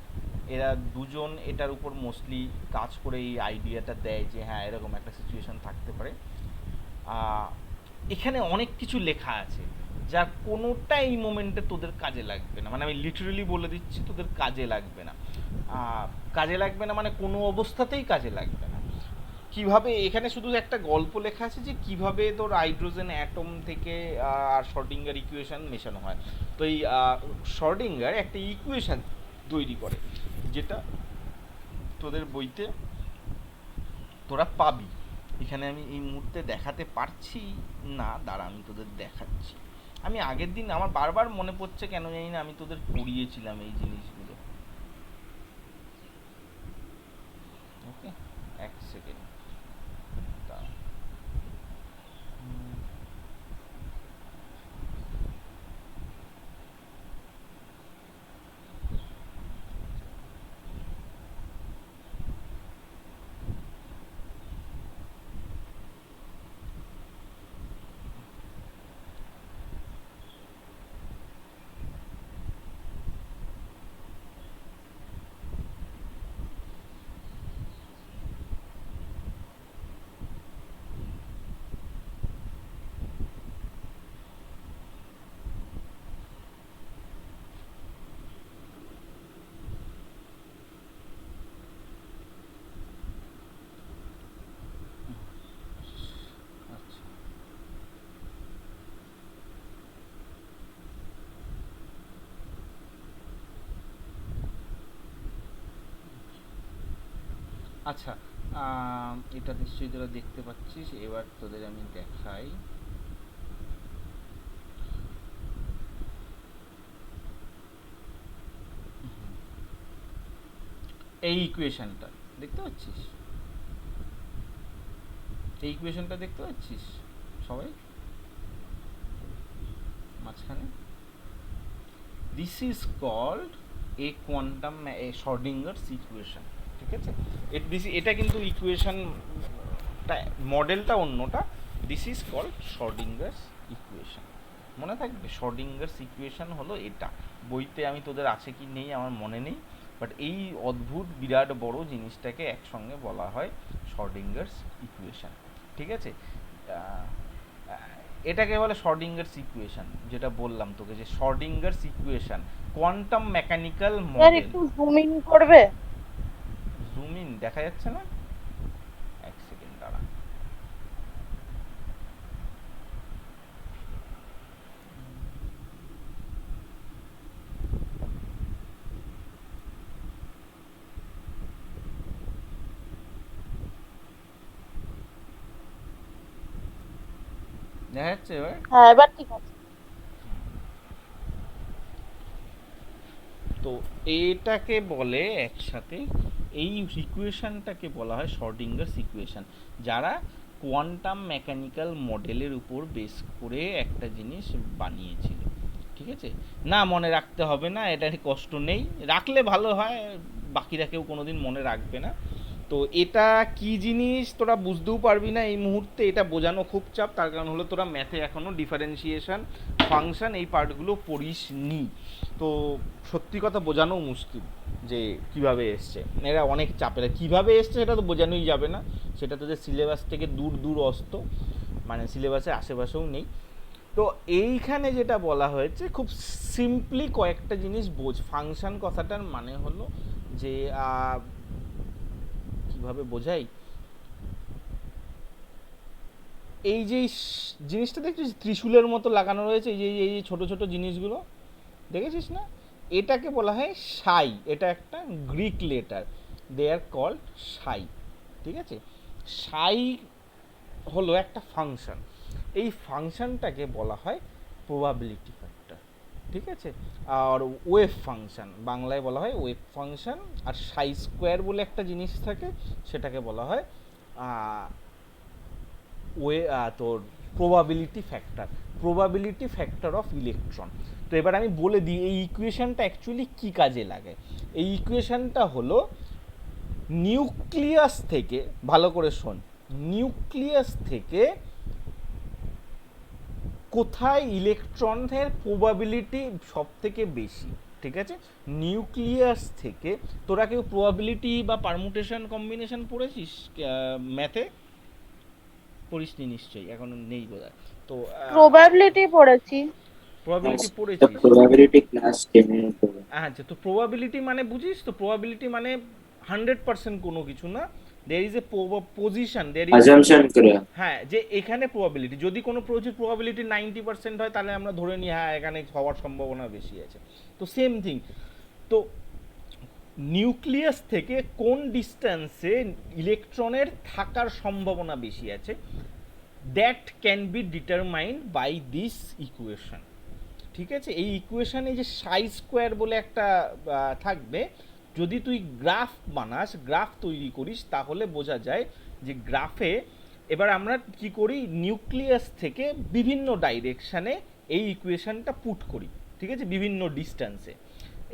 A: এরা দুজন এটার উপর মোস্টলি কাজ করে এই আইডিয়াটা দেয় যে হ্যাঁ এরকম একটা সিচুয়েশন থাকতে পারে। এখানে অনেক কিছু লেখা আছে যার কোনোটা এই মোমেন্টে তোদের কাজে লাগবে না, মানে আমি লিটারেলি বলে দিচ্ছি তোদের কাজে লাগবে না। কাজে লাগবে না মানে কোনো অবস্থাতেই কাজে লাগবে না। কিভাবে, এখানে শুধু একটা গল্প লেখা আছে যে কিভাবে তোর হাইড্রোজেন অ্যাটম থেকে আর শর্ডিঙ্গার ইকুয়েশন মেশানো হয়। তো এই শর্ডিঙ্গার একটা ইকুয়েশন তৈরি করে যেটা তোদের বইতে তোরা পাবি। এখানে আমি এই মুহূর্তে দেখাতে পারছি না, দাঁড়া আমি তোদের দেখাচ্ছি। আমি আগের দিন আমার বারবার মনে পড়ছে কেন জানি না, আমি তোদের পড়িয়েছিলাম এই জিনিসগুলো। ওকে, এক সেকেন্ড। আচ্ছা, এটা নিশ্চয়ই তোরা দেখতে পাচ্ছিস। এবার তোদের আমি দেখাই। এই ইকুয়েশনটা দেখতে পাচ্ছিস, এই ইকুয়েশনটা দেখতে পাচ্ছিস সবাই মাঝখানে? This is called a quantum Schrodinger's equation, ঠিক আছে? এটা কিন্তু ইকুয়েশন মডেলটা অন্যটা, this is called Schrodinger's equation. মনে থাকবে শর্ডিঙ্গারস ইকুয়েশন হলো এটা। বইতে আমি তোদের আছে কি নেই আমার মনে নেই, বাট এই অদ্ভুত বিরাট বড় জিনিসটাকে একসঙ্গে বলা হয় শর্ডিঙ্গারস ইকুয়েশন, ঠিক আছে? এটাকে বলে শর্ডিঙ্গারস ইকুয়েশন, যেটা বললাম তোকে যে Schrodinger's equation quantum mechanical
C: sir
A: model.
C: একটু জুম ইন করবে?
A: জুম ইন দেখা যাচ্ছে না, এক সেকেন্ড দাঁড়া। দেখা যাচ্ছে এবার?
C: হ্যাঁ এবার ঠিক আছে।
A: তো এটাকে বলে একসাথে, এই ইকুয়েশনটাকে বলা হয় শর্ডিঙ্গারস ইকুয়েশন, যারা কোয়ান্টাম মেকানিক্যাল মডেলের উপর বেস করে একটা জিনিস বানিয়েছিল, ঠিক আছে? না মনে রাখতে হবে না, এটা কষ্ট নেই, রাখলে ভালো হয়, বাকিরা কেউ কোনোদিন মনে রাখবে না। তো এটা কি জিনিস তোরা বুঝতেও পারবি না এই মুহূর্তে, এটা বোঝানো খুব চাপ, তার কারণ হলো তোরা ম্যাথে এখনও ডিফারেন্সিয়েশন ফাংশন এই পার্টগুলো পড়িস নি। তো সত্যি কথা বোঝানো মুশকিল যে কিভাবে এসছে, এরা অনেক চাপের, কিভাবে এসছে সেটা তো বোঝানোই যাবে না, সেটা তোদের সিলেবাস থেকে দূর দূর অস্ত, মানে সিলেবাসের আশেপাশেও নেই। তো এইখানে যেটা বলা হয়েছে খুব সিম্পলি কয়েকটা জিনিস বোঝ। ফাংশন কথাটার মানে হলো যে কিভাবে বোঝাই, এই যে জিনিসটা দেখছিস ত্রিশূলের মতো লাগানো রয়েছে, এই যে এই যে ছোট ছোট জিনিসগুলো দেখেছিস না, এটাকে বলা হয় সাই। এটা একটা Greek letter, they are called psi, ঠিক আছে? সাই হলো একটা ফাংশন, এই ফাংশনটাকে বলা হয় প্রবাবিলিটি ফ্যাক্টর, ঠিক আছে? আর ওয়েভ ফাংশন, বাংলায় বলা হয় ওয়েভ ফাংশন। আর সাই স্কোয়ার বলে একটা জিনিস থাকে, সেটাকে বলা হয় তোর প্রবাবিলিটি ফ্যাক্টর অফ ইলেকট্রন। তো এবার আমি বলে দিই এই ইকুয়েশনটা অ্যাকচুয়ালি কী কাজে লাগে। এই ইকুয়েশনটা হলো নিউক্লিয়াস থেকে, ভালো করে শোন, নিউক্লিয়াস থেকে কোথায় ইলেকট্রনের প্রবাবিলিটি সব থেকে বেশি, ঠিক আছে? নিউক্লিয়াস থেকে, তোরা কেউ প্রবাবিলিটি বা পারমুটেশন কম্বিনেশন পড়েছিস ম্যাথে? পড়িসনি নিশ্চয়ই, এখন নেই বোধহয়। তো
C: প্রবাবিলিটি পড়েছি।
A: প্রবাবিলিটি পড়েছিস?
B: প্রবাবিলিটি ক্লাস 10 এ পড়ে।
A: আচ্ছা, তো প্রবাবিলিটি মানে বুঝিস তো? প্রবাবিলিটি মানে 100% কোনো কিছু না, there is a position, there is,
B: assumption করে।
A: হ্যাঁ, যে এখানে প্রবাবিলিটি, যদি কোনো প্রচুর প্রবাবিলিটি 90% হয় তাহলে আমরা ধরে নিই হ্যাঁ এখানে হওয়ার সম্ভাবনা বেশি আছে। তো সেম থিং, তো নিউক্লিয়াস থেকে কোন ডিস্টেন্সে ইলেকট্রনের থাকার সম্ভাবনা বেশি আছে, that can be determined by this equation, ঠিক আছে? এই ইকুয়েশনে যে সাই স্কোয়ার বলে একটা থাকবে, যদি তুই গ্রাফ বানাস, গ্রাফ তৈরি করিস, তাহলে বোঝা যায় যে গ্রাফে এবার আমরা কি করি, নিউক্লিয়াস থেকে বিভিন্ন ডাইরেকশানে এই ইকুয়েশনটা পুট করি, ঠিক আছে? বিভিন্ন ডিস্টেন্সে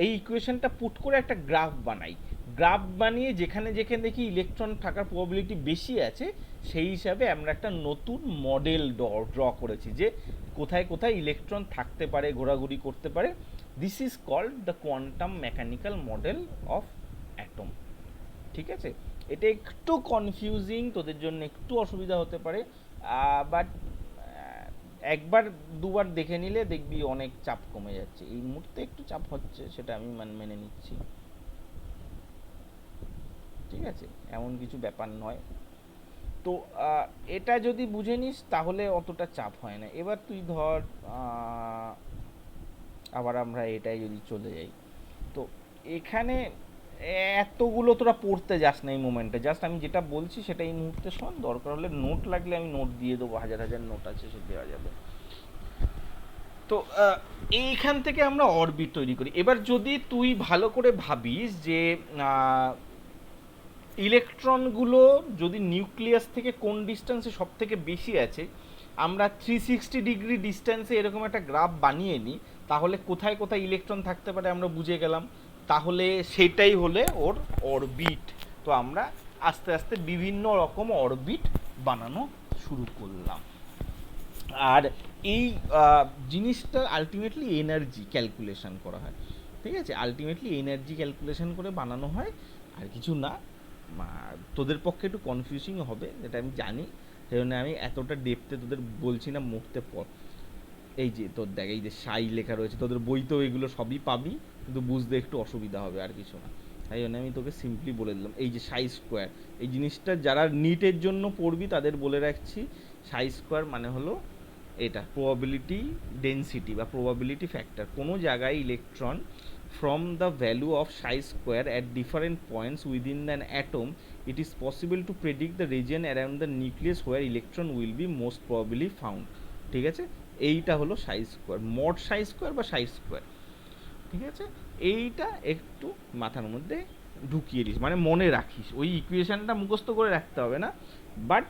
A: এই ইকুয়েশনটা পুট করে একটা গ্রাফ বানাই, গ্রাফ বানিয়ে যেখানে যেখানে দেখি ইলেকট্রন থাকার প্রবাবিলিটি বেশি আছে, সেই হিসাবে আমরা একটা নতুন মডেল ড্র করেছি যে কোথায় কোথায় ইলেকট্রন থাকতে পারে, ঘোরাঘুরি করতে পারে। This is called the quantum mechanical model of atom, ঠিক আছে? এটা একটু কনফিউজিং, তোদের জন্য একটু অসুবিধা হতে পারে, বাট একবার দুবার দেখে নিলে দেখবি অনেক চাপ কমে যাচ্ছে। এই মুহূর্তে একটু চাপ হচ্ছে, সেটা আমি মেনে নিচ্ছি, ঠিক আছে? এমন কিছু ব্যাপার নয়। তো এটা যদি বুঝে নিস তাহলে অতটা চাপ হয় না। এবার তুই ধর আবার আমরা এটাই যদি চলে যাই, তো এখানে এতগুলো তোরা পড়তে যাস না এই মোমেন্টে, জাস্ট আমি যেটা বলছি সেটা এই মুহূর্তে শোন, দরকার হলে নোট লাগলে আমি নোট দিয়ে দেবো, হাজার হাজার নোট আছে, সে দেওয়া যাবে। তো এইখান থেকে আমরা অরবিট তৈরি করি। এবার যদি তুই ভালো করে ভাবিস যে ইলেকট্রনগুলো যদি নিউক্লিয়াস থেকে কোন ডিস্টেন্সে সব থেকে বেশি আছে, আমরা 360 ডিগ্রি ডিস্টেন্সে এরকম একটা গ্রাফ বানিয়ে নিই, তাহলে কোথায় কোথায় ইলেকট্রন থাকতে পারে আমরা বুঝে গেলাম। তাহলে সেটাই হলে ওর অরবিট। তো আমরা আস্তে আস্তে বিভিন্ন রকম অরবিট বানানো শুরু করলাম। আর এই জিনিসটা আলটিমেটলি এনার্জি ক্যালকুলেশন করা হয়, ঠিক আছে? আলটিমেটলি এনার্জি ক্যালকুলেশন করে বানানো হয়, আর কিছু না। তোদের পক্ষে একটু কনফিউজিং হবে, যেটা আমি জানি, সেই জন্য আমি এতটা ডেপথে তোদের বলছি না, মুখতে পড়। এই যে তোর দেখ, এই যে সাই লেখা রয়েছে, তোদের বইতেও এগুলো সবই পাবি, কিন্তু বুঝতে একটু অসুবিধা হবে, আর কিছু না। তাই জন্য আমি তোকে সিম্পলি বলে দিলাম, এই যে সাই স্কোয়ার, এই জিনিসটা যারা নিটের জন্য পড়বি তাদের বলে রাখছি, সাই স্কোয়ার মানে হলো এটা প্রবাবিলিটি ডেনসিটি বা প্রবাবিলিটি ফ্যাক্টর। কোনো জায়গায় electron from the value of psi square at different points within an atom, it is possible to predict the region around the nucleus where electron will be most probably found। ঠিক আছে, এইটা হলো সাই square, mod সাই square বা সাই square. ঠিক আছে, এইটা একটু মাথার মধ্যে ঢুকিয়ে দিস, মানে মনে রাখিস। ওই ইকুয়েশনটা মুখস্থ করে রাখতে হবে না, বাট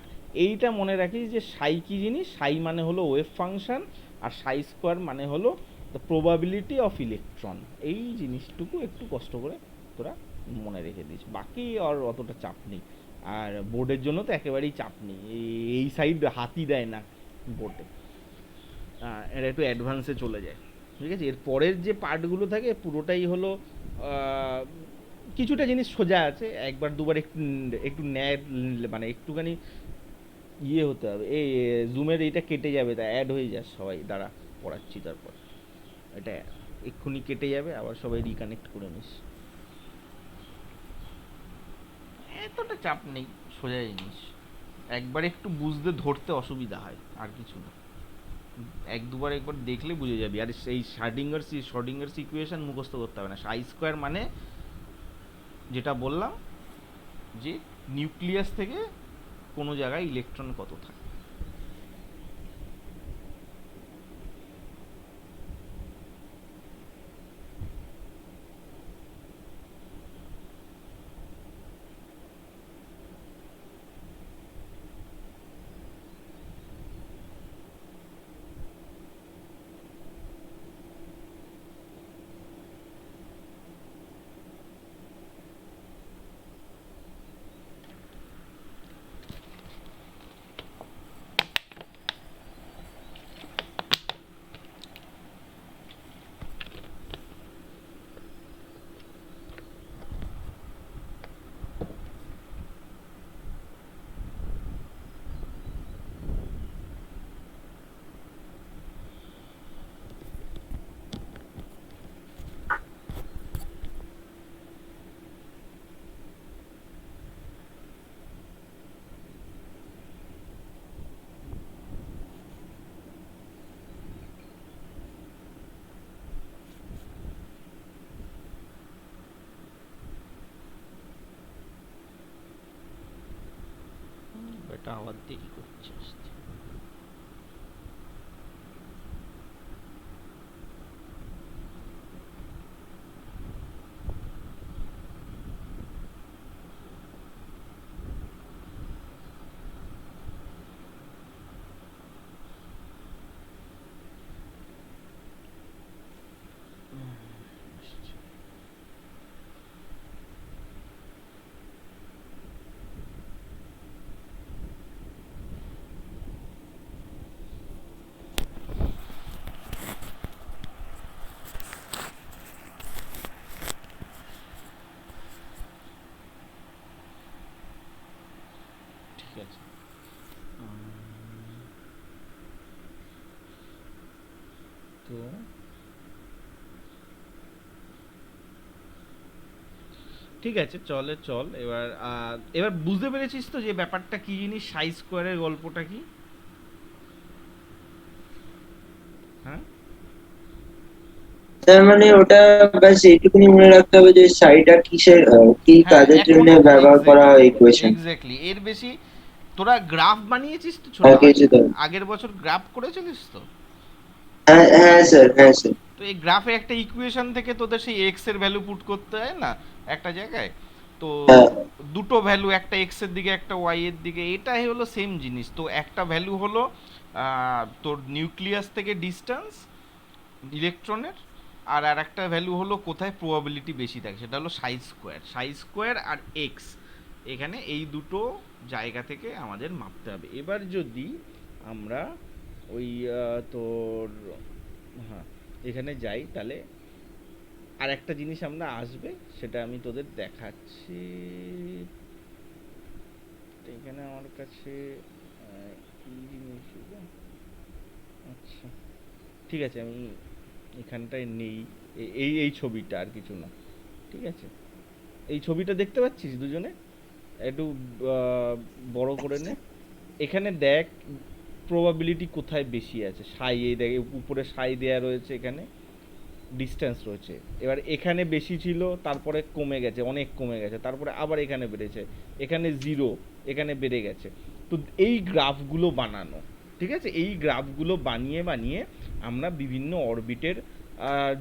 A: এইটা মনে রাখিস যে সাই কী জিনিস। সাই মানে হলো ওয়েভ ফাংশন, আর সাই স্কোয়ার মানে হলো দ্য প্রবাবিলিটি অফ ইলেকট্রন। এই জিনিসটুকু একটু কষ্ট করে তোরা মনে রেখে দিস, বাকি আর অতটা চাপ নেই। আর বোর্ডের জন্য তো একেবারেই চাপ নেই, এই সাইড হাতই দেয় না বোর্ডে, এটা একটু অ্যাডভান্সে চলে যায়। ঠিক আছে, এর পরের যে পার্টগুলো থাকে পুরোটাই হলো কিছুটা জিনিস সোজা আছে, একবার দুবার একটু একটু ন্যায়, মানে একটুখানি ইয়ে হতে হবে। এই জুমের এইটা কেটে যাবে, তা অ্যাড হয়ে যায় সবাই, দাঁড়া পড়াচ্ছি, তারপর এটা এক্ষুনি কেটে যাবে, আবার সবাই রিকানেক্ট করে নিস। এতটা চাপ নেই, সোজা জিনিস, একবার একটু বুঝতে ধরতে অসুবিধা হয়, আর কিছু না। এক দুবার একবার দেখলে বুঝে যাবি। আর সেই শর্ডিঙ্গার্স ইকুয়েশন মুখস্থ করতে হবে না। সাই স্কোয়ার মানে যেটা বললাম, যে নিউক্লিয়াস থেকে কোনো জায়গায় ইলেকট্রন কত থাকে। এটা আবার দেরি করছে আসতে। ঠিক আছে, তো ঠিক আছে, চল এবার। এবার বুঝতে পেরেছিস তো যে ব্যাপারটা কি জিনিস, সাই স্কোয়ারের গল্পটা কি? হ্যাঁ,
B: তার মানে ওটা ব্যাস এইটুকুনি মনে রাখতে হবে যে সাইটা কিসের কি
A: হ্যাঁ,
B: কাজের জন্য
A: এখনো
B: ব্যবহার করা হয় ইকুয়েশন।
A: এক্স্যাক্টলি এর বেশি। তোরা গ্রাফ বানিয়েছিস তো
B: আর কিছু তো
A: আগের বছর গ্রাফ করেছিলিস তো?
B: হ্যাঁ, হ্যাঁ স্যার, হ্যাঁ স্যার।
A: তো এই গ্রাফে একটা ইকুয়েশন থেকে তোদের সেই এক্স এর ভ্যালু পুট করতে হয় না একটা জায়গায়, তো
B: হ্যাঁ,
A: দুটো ভ্যালু, একটা এক্স এর দিকে একটা ওয়াই এর দিকে, এটাই হলো সেম জিনিস। তো একটা ভ্যালু হলো তোর নিউক্লিয়াস থেকে ডিস্টেন্স ইলেকট্রনের, আর একটা ভ্যালু হলো কোথায় প্রবাবিলিটি বেশি থাকে, সেটা হলো সাই স্কোয়ার আর এক্স। এখানে এই দুটো জায়গা থেকে আমাদের মাপতে হবে। এবার যদি আমরা ওই তোর হ্যাঁ এখানে যাই, তাহলে আর একটা জিনিস আমরা আসবে, সেটা আমি তোদের দেখাচ্ছি। এখানে আমার কাছে কি জিনিস, আচ্ছা ঠিক আছে, আমি এখানটায় নেই। এই এই ছবিটা, আর কিছু না, ঠিক আছে। এই ছবিটা দেখতে পাচ্ছিস দুজনে? একটু বড় করে নে। এখানে দেখ প্রবাবিলিটি কোথায় বেশি আছে। সাই, এই দেখ উপরে সাই দেয়া রয়েছে, এখানে ডিস্টেন্স রয়েছে। এবার এখানে বেশি ছিল, তারপরে কমে গেছে, অনেক কমে গেছে, তারপরে আবার এখানে বেড়েছে, এখানে 0, এখানে বেড়ে গেছে। তো এই গ্রাফগুলো বানানো, ঠিক আছে, এই গ্রাফগুলো বানিয়ে বানিয়ে আমরা বিভিন্ন অরবিটের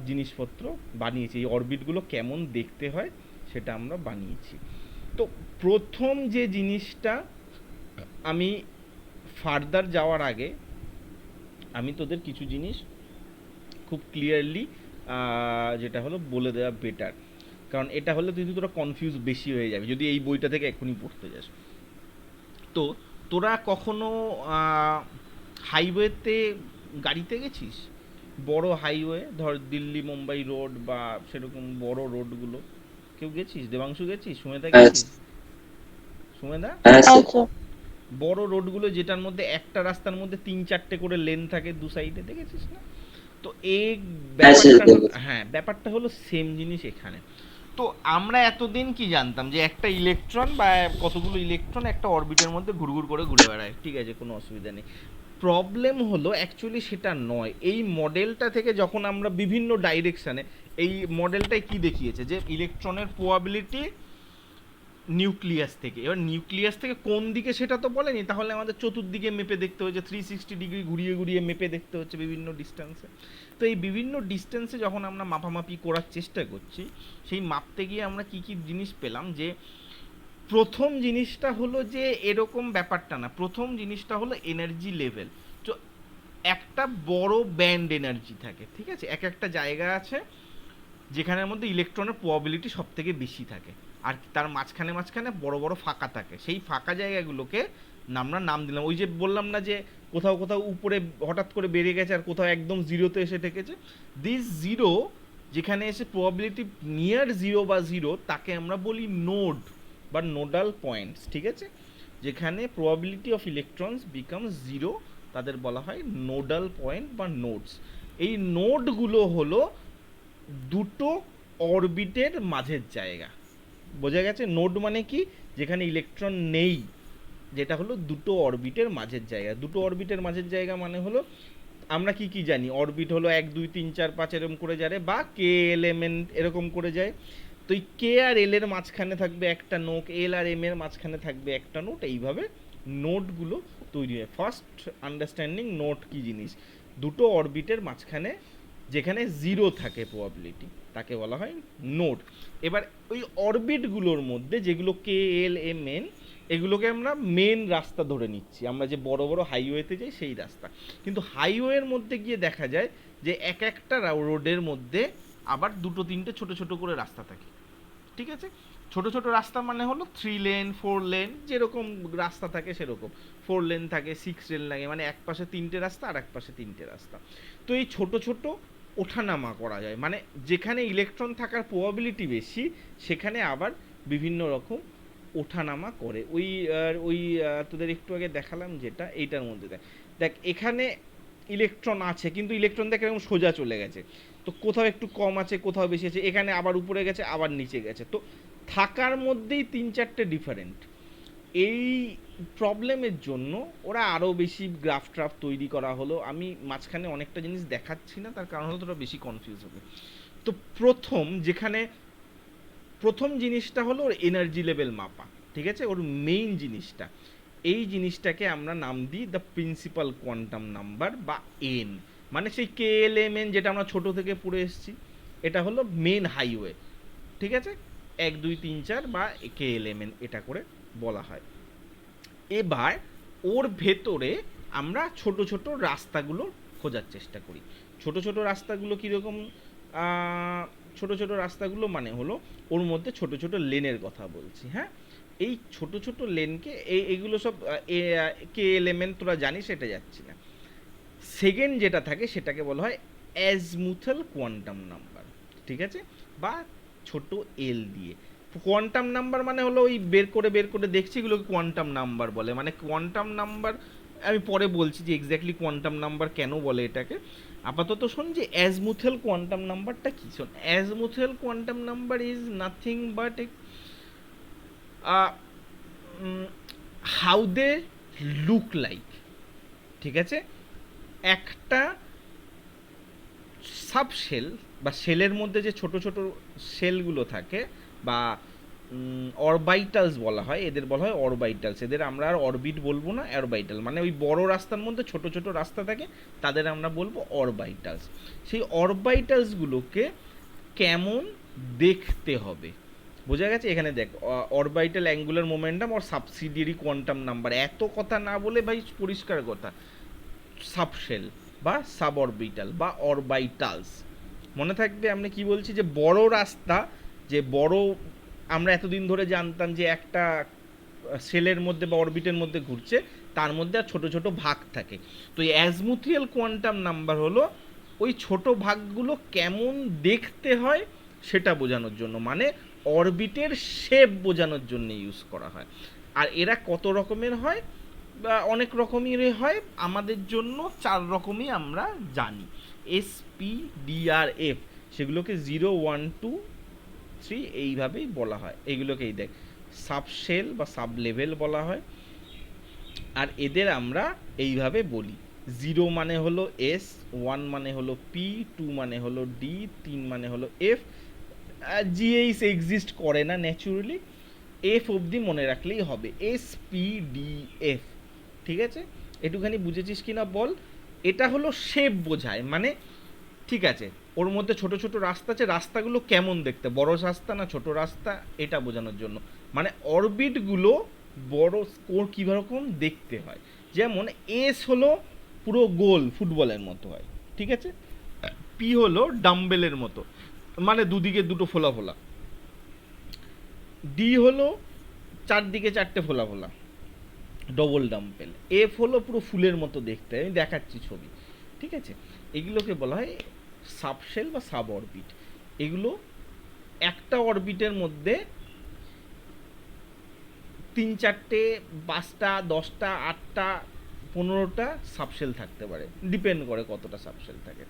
A: জিনিসপত্র বানিয়েছি। এই অরবিটগুলো কেমন দেখতে হয় সেটা আমরা বানিয়েছি। তো প্রথম যে জিনিসটা, আমি ফার্দার যাওয়ার আগে আমি তোদের কিছু জিনিস খুব ক্লিয়ারলি যেটা হলো বলে দেওয়া বেটার, কারণ এটা হলে তোরা কনফিউজ বেশি হয়ে যাবে যদি এই বইটা থেকে এখনই পড়তে যাস। তো তোরা কখনো হাইওয়েতে গাড়িতে গেছিস? বড় হাইওয়ে, ধর দিল্লি মুম্বাই রোড বা সেরকম বড় রোডগুলো, কেউ গেছিস? দেবাংশু গেছিস? সুমেধা
B: হ্যাঁ
A: গেছিস? সুমেধা,
B: হ্যাঁ স্যার।
C: আচ্ছা।
A: বড় রোডগুলো যেটার মধ্যে একটা রাস্তার মধ্যে 3-4টে করে লেন থাকে দু সাইডে, দেখেছিস না? তো এই
B: হ্যাঁ স্যার,
A: ব্যাপারটা
B: দেখেছি।
A: হ্যাঁ, ব্যাপারটা হলো সেম জিনিস এখানে। তো আমরা এতদিন কি জানতাম যে একটা ইলেকট্রন বা কতগুলো ইলেকট্রন একটা অরবিটের মধ্যে ঘুরঘুর করে ঘুরে বেড়ায়, ঠিক আছে, কোনো অসুবিধা নেই। প্রবলেম হলো অ্যাকচুয়ালি সেটা নয়। এই মডেলটা থেকে যখন আমরা বিভিন্ন ডাইরেকশানে, এই মডেলটায় কি দেখিয়েছে যে ইলেকট্রনের প্রবাবিলিটি নিউক্লিয়াস থেকে, এবার নিউক্লিয়াস থেকে কোন দিকে সেটা তো বলেনি, তাহলে আমাদের চতুর্দিকে মেপে দেখতে হচ্ছে, 360 ডিগ্রি ঘুরিয়ে ঘুরিয়ে মেপে দেখতে হচ্ছে বিভিন্ন ডিস্টেন্সে। তো এই বিভিন্ন ডিস্টেন্সে যখন আমরা মাপামাপি করার চেষ্টা করছি, সেই মাপতে গিয়ে আমরা কি কি জিনিস পেলাম, যে প্রথম জিনিসটা হলো যে এরকম ব্যাপারটা না, প্রথম জিনিসটা হলো এনার্জি লেভেল। তো একটা বড় ব্যান্ড এনার্জি থাকে, ঠিক আছে, এক একটা জায়গা আছে যেখানের মধ্যে ইলেকট্রনের প্রবাবিলিটি সব থেকে বেশি থাকে, আর তার মাঝখানে মাঝখানে বড় বড় ফাঁকা থাকে। সেই ফাঁকা জায়গাগুলোকে আমরা নাম দিলাম, ওই যে বললাম না যে কোথাও কোথাও উপরে হঠাৎ করে বেড়ে গেছে আর কোথাও একদম জিরোতে এসে ঠেকেছে। দিস জিরো যেখানে এসে প্রবাবিলিটি নিয়ার জিরো বা জিরো, তাকে আমরা বলি নোড বা নোডাল পয়েন্টস, ঠিক আছে। যেখানে probability of electrons becomes zero, তাদের বলা হয় নোডাল পয়েন্ট বা নোডস। এই নোডগুলো হলো দুটো অরবিটের মাঝের জায়গা। বোঝা গেছে? নোড মানে কি? যেখানে ইলেকট্রন নেই, যেটা হলো দুটো অরবিটের মাঝের জায়গা। দুটো অরবিটের মাঝের জায়গা মানে হলো, আমরা কি কি জানি, অরবিট হলো 1 2 3 4 5 এরকম করে যায়, বা কে এলিমেন্ট এরকম করে যায়। তো এই কে আর এল এর মাঝখানে থাকবে একটা নোক, এল আর এম এর মাঝখানে থাকবে একটা নোট, এইভাবে নোটগুলো তৈরি হয়। ফার্স্ট আন্ডারস্ট্যান্ডিং নোট কি জিনিস, দুটো অরবিটের মাঝখানে যেখানে জিরো থাকে প্রবাবিলিটি, তাকে বলা হয় নোড। এবার ওই অরবিটগুলোর মধ্যে যেগুলো কে এল এম এন, এগুলোকে আমরা মেন রাস্তা ধরে নিচ্ছি, আমরা যে বড় বড় হাইওয়েতে যাই সেই রাস্তা। কিন্তু হাইওয়ের মধ্যে গিয়ে দেখা যায় যে এক একটা রোডের মধ্যে আবার 2-3টে ছোট ছোট করে রাস্তা থাকে, ঠিক আছে। ছোট ছোট রাস্তা মানে হলো 3 লেন 4 লেন, যেরকম রাস্তা থাকে সেরকম 4 লেন থাকে, 6 লেন লাগে, মানে এক পাশে 3টে রাস্তা আর এক পাশে 3টে রাস্তা। তো এই ছোট ছোট ওঠানামা করা যায়, মানে যেখানে ইলেকট্রন থাকার প্রবাবিলিটি বেশি সেখানে আবার বিভিন্ন রকম ওঠানামা করে। ওই তোদের একটু আগে দেখালাম যেটা, এইটার মধ্যে দেখ দেখ এখানে ইলেকট্রন আছে, কিন্তু ইলেকট্রন দেখ এরকম সোজা চলে গেছে, তো কোথাও একটু কম আছে কোথাও বেশি আছে, এখানে আবার উপরে গেছে আবার নিচে গেছে, তো থাকার মধ্যেই 3-4টে ডিফারেন্ট। এই প্রবলেমের জন্য ওরা আরও বেশি গ্রাফ ট্রাফ তৈরি করা হলো। আমি মাঝখানে অনেকটা জিনিস দেখাচ্ছি না, তার কারণ হলো তোরা বেশি কনফিউজ হবে। তো প্রথম জিনিসটা হলো ওর এনার্জি লেভেল মাপা, ঠিক আছে, ওর মেইন জিনিসটা। এই জিনিসটাকে আমরা নাম দিই দ্য প্রিন্সিপাল কোয়ান্টাম নাম্বার বা এন, মানে সেই কে এল এম এন যেটা আমরা ছোট থেকে পড়ে এসেছি। এটা হলো মেন হাইওয়ে, ঠিক আছে, 1 2 3 4 বা কে এল এম এন এটা করে বলা হয়। এবার ওর ভেতরে আমরা ছোট ছোট রাস্তাগুলো খোঁজার চেষ্টা করি। ছোট ছোট রাস্তাগুলো কীরকম, ছোট ছোট রাস্তাগুলো মানে হলো ওর মধ্যে ছোট ছোট লেনের কথা বলছি, হ্যাঁ। এই ছোট ছোট লেনকে এইগুলো সব কে এলিমেন্ট তোরা জানিস, এটা যাচ্ছি না। সেকেন্ড যেটা থাকে সেটাকে বলা হয় অ্যাজমুথাল কোয়ান্টাম নাম্বার, ঠিক আছে, বা ছোট এল দিয়ে। কোয়ান্টাম নাম্বার মানে হলো ওই বের করে দেখছি, এগুলোকে কোয়ান্টাম নাম্বার বলে। মানে কোয়ান্টাম নাম্বার আমি পরে বলছি যে এক্স্যাক্টলি কোয়ান্টাম নাম্বার কেন বলে এটাকে। আপাতত শোন যে অ্যাজমুথেল কোয়ান্টাম নাম্বারটা কী। শোন, azimuthal quantum number is nothing but how they look like, ঠিক আছে। একটা সাবশেল বা শেলের মধ্যে যে ছোট ছোট শেলগুলো থাকে বা অরবাইটালস বলা হয়, এদের বলা হয় অরবাইটালস। এদের আমরা আর অরবিট বলবো না, অরবাইটাল। মানে ওই বড় রাস্তার মধ্যে ছোট ছোট রাস্তা থাকে, তাদের আমরা বলবো অরবাইটালস। সেই অরবাইটালসগুলোকে কেমন দেখতে হবে বোঝা গেছে। এখানে দেখ, অরবাইটাল অ্যাঙ্গুলার মোমেন্টাম আর সাবসিডিয়ারি কোয়ান্টাম নাম্বার, এত কথা না বলে ভাই পরিষ্কার কথা, সাবশেল বা সাবঅরবিটাল বা অরবাইটালস মনে থাকবে। আমরা কি বলছি যে বড় রাস্তা, যে বড় আমরা এতদিন ধরে জানতাম যে একটা সেলের মধ্যে বা অরবিটের মধ্যে ঘুরছে, তার মধ্যে আর ছোট ছোট ভাগ থাকে। তো এই অ্যাজমুথিয়াল কোয়ান্টাম নাম্বার হলো ওই ছোট ভাগগুলো কেমন দেখতে হয় সেটা বোঝানোর জন্য, মানে অরবিটের শেপ বোঝানোর জন্য ইউজ করা হয়। আর এরা কত রকমের হয় বা অনেক রকমেরই হয়, আমাদের জন্য 4 রকমই আমরা জানি, SPDRF। সেগুলোকে 0, 1, 2, 3 এইভাবেই বলা হয়। এইগুলোকেই দেখ সাবশেল বা সাব লেভেল বলা হয়। আর এদের আমরা এইভাবে বলি, 0 মানে হলো S, 1 মানে হলো P, 2 মানে হলো D, 3 মানে হলো F। GH এক্সিস্ট করে না ন্যাচুরালি, F অবধি মনে রাখলেই হবে, SPDF, ঠিক আছে। একটুখানি বুঝেছিস কি না বল। এটা হলো শেপ বোঝায়, মানে ঠিক আছে ওর মধ্যে ছোট ছোট রাস্তা আছে, রাস্তাগুলো কেমন দেখতে, বড় রাস্তা না ছোট রাস্তা, এটা বোঝানোর জন্য। মানে অরবিটগুলো বড় স্কোর কীরকম দেখতে হয়। যেমন এস হলো পুরো গোল ফুটবলের মতো হয়, ঠিক আছে। পি হলো ডাম্বেলের মতো, মানে দুদিকে দুটো ফোলা ফোলা। ডি হলো চারদিকে চারটে ফোলা ফোলা, ডবল ডাম্পেল। এফ হলো পুরো ফুলের মতো দেখতে, আমি দেখাচ্ছি ছবি, ঠিক আছে। এগুলোকে বলা হয় সাবশেল বা সাব অরবিট। এগুলো একটা অরবিটের মধ্যে 3, 4, 5টা, 10টা, 8টা, 15টা সাবশেল থাকতে পারে, ডিপেন্ড করে কতটা সাবশেল থাকে।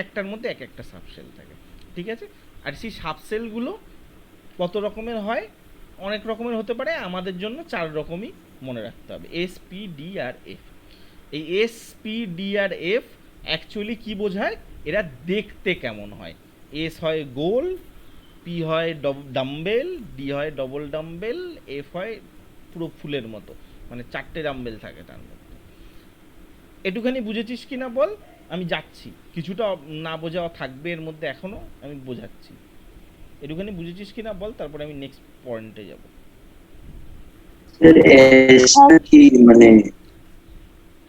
A: একটার মধ্যে একটা সাবশেল থাকে, ঠিক আছে। আর সেই সাবশেলগুলো কত রকমের হয়, অনেক রকমের হতে পারে, আমাদের জন্য 4 রকমই মনে রাখতে হবে, SPDRF। এই SPDRF অ্যাকচুয়ালি কি বোঝায়, এরা দেখতে কেমন হয়। এস হয় গোল, পি হয় ডাম্বেল, ডি হয় ডবল ডাম্বেল, এফ হয় পুরো ফুলের মতো, মানে 4টে ডাম্বেল থাকে তার মধ্যে। একটুখানি বুঝেছিস কি না বল। আমি যাচ্ছি, কিছুটা না বোঝাও থাকবে এর মধ্যে, এখনো আমি বোঝাচ্ছি। একটুখানি বুঝেছিস কি না বল, তারপরে আমি নেক্সট পয়েন্টে যাব।
B: স্যার এসটা কি মানে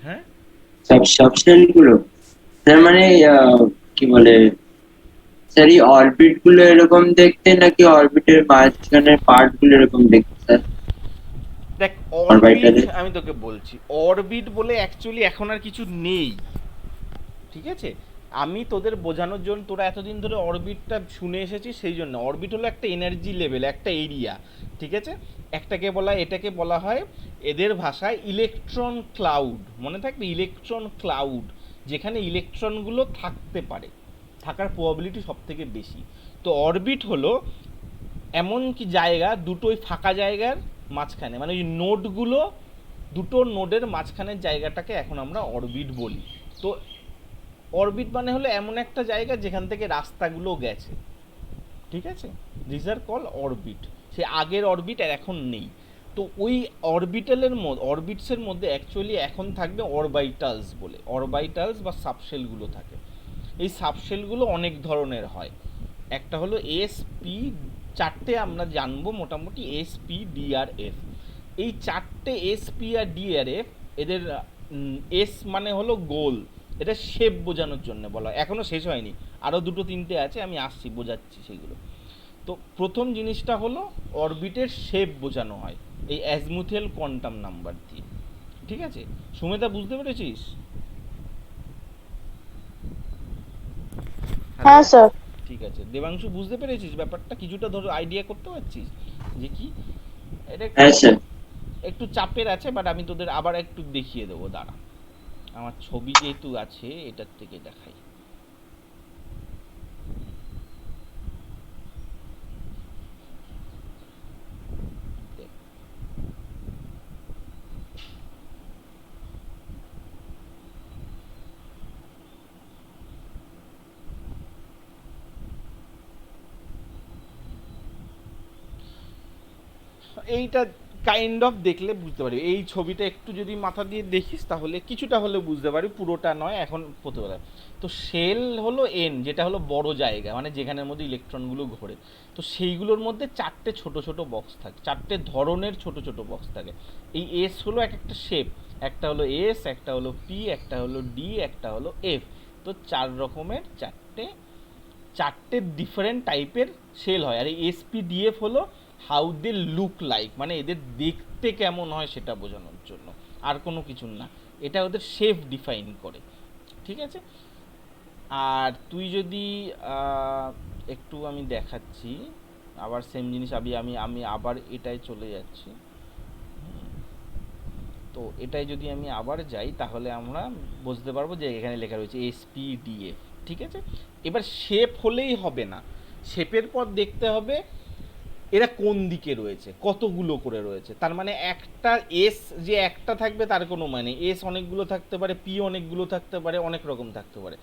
A: হ্যাঁ,
B: সাবশেল গুলো, স্যার মানে কি বলে স্যার, এই অরবিট গুলো এরকম দেখতে নাকি অরবিটের মাঝখানের পার্ট গুলো এরকম দেখতে স্যার?
A: দেখ অরবিট
B: অরবাইটালে
A: আমি তোকে বলছি, অরবিট বলে অ্যাকচুয়ালি এখন আর কিছু নেই, ঠিক আছে। আমি তোদের বোঝানোর জন্য, তোরা এতদিন ধরে অরবিটটা শুনে এসেছিস, সেই জন্য অরবিট হলো একটা এনার্জি লেভেল, একটা এরিয়া, ঠিক আছে। একটাকে বলা হয়, এটাকে বলা হয় এদের ভাষায় ইলেকট্রন ক্লাউড, মনে থাকবে ইলেকট্রন ক্লাউড, যেখানে ইলেকট্রনগুলো থাকতে পারে, থাকার প্রবাবিলিটি সব থেকে বেশি। তো অরবিট হলো এমন কি জায়গা, দুটোই ফাঁকা জায়গার মাঝখানে, মানে ওই নোডগুলো, দুটো নোডের মাঝখানের জায়গাটাকে এখন আমরা অরবিট বলি। তো অরবিট মানে হলো এমন একটা জায়গা যেখান থেকে রাস্তাগুলো গেছে, ঠিক আছে। This are call orbit. সে আগের অরবিট আর এখন নেই। তো ওই অরবিটালের মধ্যে, অরবিটসের মধ্যে অ্যাকচুয়ালি এখন থাকবে অরবাইটালস বলে, অরবাইটালস বা সাবশেলগুলো থাকে। এই সাবশেলগুলো অনেক ধরনের হয়। একটা হলো এসপি, 4টে আমরা জানবো মোটামুটি, SPDRF। এই 4টে SP আর DRF, এদের এস মানে হলো গোল, এটা শেপ বোঝানোর জন্য বলা হয়। এখনও শেষ হয়নি, আরও দুটো তিনটে আছে, আমি আসছি বোঝাচ্ছি সেগুলো। তো প্রথম জিনিসটা হলো অরবিটের শেপ বোঝানো হয় এই অ্যাজমুথেল কোয়ান্টাম নাম্বার দিয়ে। ঠিক আছে, সুমেধা বুঝতে পেরেছিস? হ্যালো,
C: হ্যাঁ স্যার।
A: ঠিক আছে। দেবাংশু বুঝতে পেরেছিস ব্যাপারটা? কিছুটা ধরো আইডিয়া করতে পারছিস যে কি? এটা একটু
B: হ্যাঁ স্যার।
A: একটু চাপের আছে, বাট আমি তোদের আবার একটু দেখিয়ে দেবো, দাঁড়া। আমার ছবি যেহেতু আছে এটার থেকে দেখাই। দেখ, এইটা কাইন্ড অফ দেখলে বুঝতে পারবি। এই ছবিটা একটু যদি মাথা দিয়ে দেখিস তাহলে কিছুটা হলেও বুঝতে পারবি, পুরোটা নয় এখন হতে পারে। তো শেল হলো এন, যেটা হলো বড় জায়গা, মানে যেখানের মধ্যে ইলেকট্রনগুলো ঘোরে। তো সেইগুলোর মধ্যে চারটে ছোট ছোট বক্স থাকে, চারটে ধরনের ছোট ছোট বক্স থাকে। এই এস হলো এক একটা শেপ, একটা হলো এস, একটা হলো পি, একটা হলো ডি, একটা হলো এফ। তো চার রকমের চারটে চারটে ডিফারেন্ট টাইপের শেল হয়। আর এই এসপিডিএফ হলো হাউ দে লুক লাইক, মানে এদের দেখতে কেমন হয় সেটা বোঝানোর জন্য, আর কোনো কিছু না। এটা ওদের শেপ ডিফাইন করে। ঠিক আছে, আর তুই যদি একটু আমি দেখাচ্ছি আবার সেম জিনিস, আমি আমি আমি আবার এটাই চলে যাচ্ছি। তো এটাই যদি আমি আবার যাই তাহলে আমরা বুঝতে পারবো যে এখানে লেখা রয়েছে এসপিডিএফ। ঠিক আছে, এবার শেপ হলেই হবে না, শেপের পর দেখতে হবে এরা কোন দিকে রয়েছে, কতগুলো করে রয়েছে। তার মানে একটা এস যে একটা থাকবে তার কোনো মানে, এস অনেকগুলো থাকতে পারে, পি অনেকগুলো থাকতে পারে, অনেক রকম থাকতে পারে,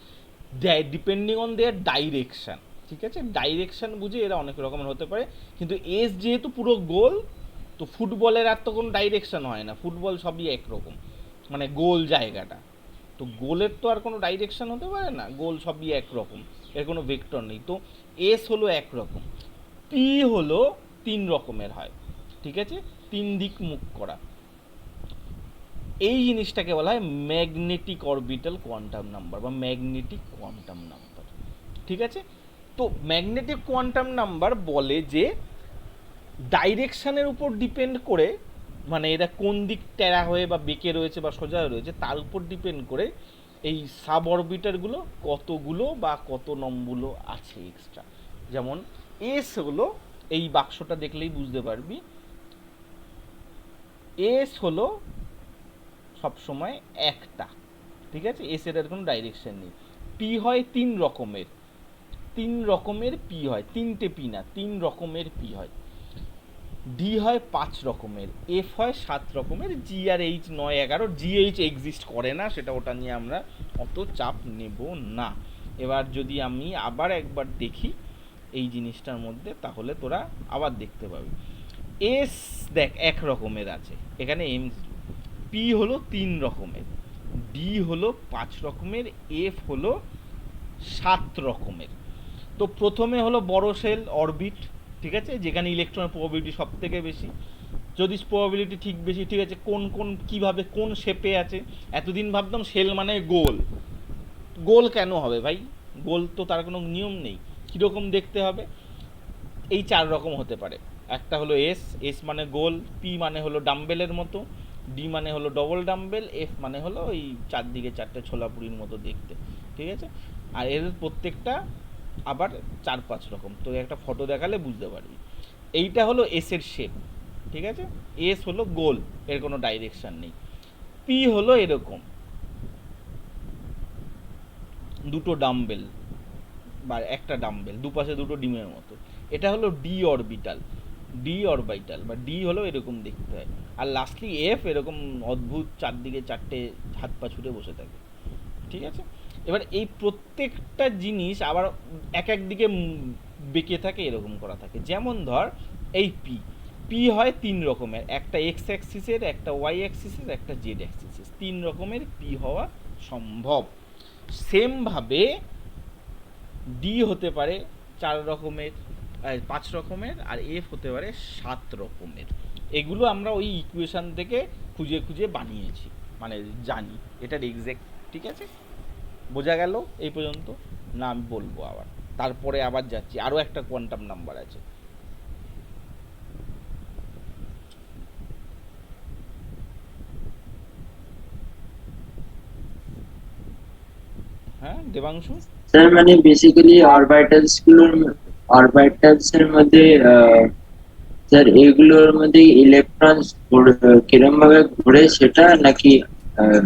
A: ডিপেন্ডিং অন দেয়ার ডাইরেকশান। ঠিক আছে, ডাইরেকশান বুঝে এরা অনেক রকমের হতে পারে। কিন্তু এস যেহেতু পুরো গোল, তো ফুটবলের আর তো কোনো ডাইরেকশান হয় না, ফুটবল সবই একরকম, মানে গোল জায়গাটা। তো গোলের তো আর কোনো ডাইরেকশান হতে পারে না, গোল সবই একরকম, এর কোনো ভেক্টর নেই। তো এস হলো একরকম, পি হলো তিন রকমের হয়। ঠিক আছে, তিন দিক মুখ করা। এই জিনিসটাকে বলা হয় ম্যাগনেটিক অরবিটাল কোয়ান্টাম নাম্বার বা ম্যাগনেটিক কোয়ান্টাম নাম্বার। ঠিক আছে, তো ম্যাগনেটিক কোয়ান্টাম নাম্বার বলে যে ডাইরেকশানের উপর ডিপেন্ড করে, মানে এরা কোন দিক টেরা হয়ে বা বেঁকে রয়েছে বা সোজা হয়ে রয়েছে তার উপর ডিপেন্ড করে এই সাব অরবিটারগুলো কতগুলো বা কত নম্বরগুলো আছে এক্সট্রা। যেমন এস হলো, এই বাক্সটা দেখলেই বুঝতে পারবি, এস হলো সবসময় একটা। ঠিক আছে, এস এর কোনো ডাইরেকশন নেই। পি হয় তিন রকমের, তিন রকমের পি হয়, তিনটে পি না, তিন রকমের পি হয়। ডি হয় পাঁচ রকমের, এফ হয় সাত রকমের, জি আর এইচ নয় এগারো। জি এইচ এক্সিস্ট করে না, সেটা ওটা নিয়ে আমরা অত চাপ নেব না। এবার যদি আমি আবার একবার দেখি এই জিনিসটার মধ্যে, তাহলে তোরা আবার দেখতে পাবি এস দেখ এক রকমের আছে এখানে, এম পি হলো তিন রকমের, ডি হলো পাঁচ রকমের, এফ হলো সাত রকমের। তো প্রথমে হলো বড় শেল অরবিট, ঠিক আছে, যেখানে ইলেকট্রনের প্রবাবিলিটি সব থেকে বেশি। যদি প্রবাবিলিটি ঠিক বেশি, ঠিক আছে, কোন কোন কীভাবে কোন শেপে আছে। এতদিন ভাবতাম শেল মানে গোল, গোল কেন হবে ভাই, গোল তো তার কোনো নিয়ম নেই, কীরকম দেখতে হবে। এই চার রকম হতে পারে। একটা হলো এস, এস মানে গোল, পি মানে হলো ডাম্বেলের মতো, ডি মানে হলো ডবল ডাম্বেল, এফ মানে হলো ওই চারদিকে চারটে ছোলাপুরির মতো দেখতে। ঠিক আছে, আর এর প্রত্যেকটা আবার চার পাঁচ রকম, তো একটা ফটো দেখালে বুঝতে পারবি। এইটা হলো এস এর শেপ। ঠিক আছে, এস হলো গোল, এর কোনো ডাইরেকশান নেই। পি হলো এরকম দুটো ডাম্বেল বা একটা ডাম্বেল, দুপাশে দুটো ডিমের মতো। এটা হলো ডি অরবিটাল, ডি অরবিটাল বা ডি হলো এরকম দেখতে হয়। আর লাস্টলি এফ এরকম অদ্ভুত চারদিকে চারটে হাত পা ছুটে বসে থাকে। ঠিক আছে, এবার এই প্রত্যেকটা জিনিস আবার এক এক দিকে বেঁকে থাকে, এরকম করা থাকে। যেমন ধর এই পি, পি হয় তিন রকমের, একটা এক্স অ্যাক্সিসের, একটা ওয়াই অ্যাক্সিসের, একটা জেড অ্যাক্সিসের, তিন রকমের পি হওয়া সম্ভব। সেমভাবে ডি হতে পারে চার রকমের, পাঁচ রকমের, আর এফ হতে পারে সাত রকমের। এগুলো আমরা ওই ইকুয়েশান থেকে খুঁজে খুঁজে বানিয়েছি, মানে জানি এটার এক্স্যাক্ট। ঠিক আছে, বোঝা গেল এই পর্যন্ত? না আমি বলবো আবার, তারপরে আবার যাচ্ছি, আরও একটা কোয়ান্টাম নাম্বার আছে। হ্যাঁ দেবাংশু?
B: স্যার মানে বেসিক্যালি অরবিটালস এর মধ্যে স্যার এগুলোর মধ্যে ইলেকট্রন কিরম ভাবে ঘুরে সেটা নাকি আহ,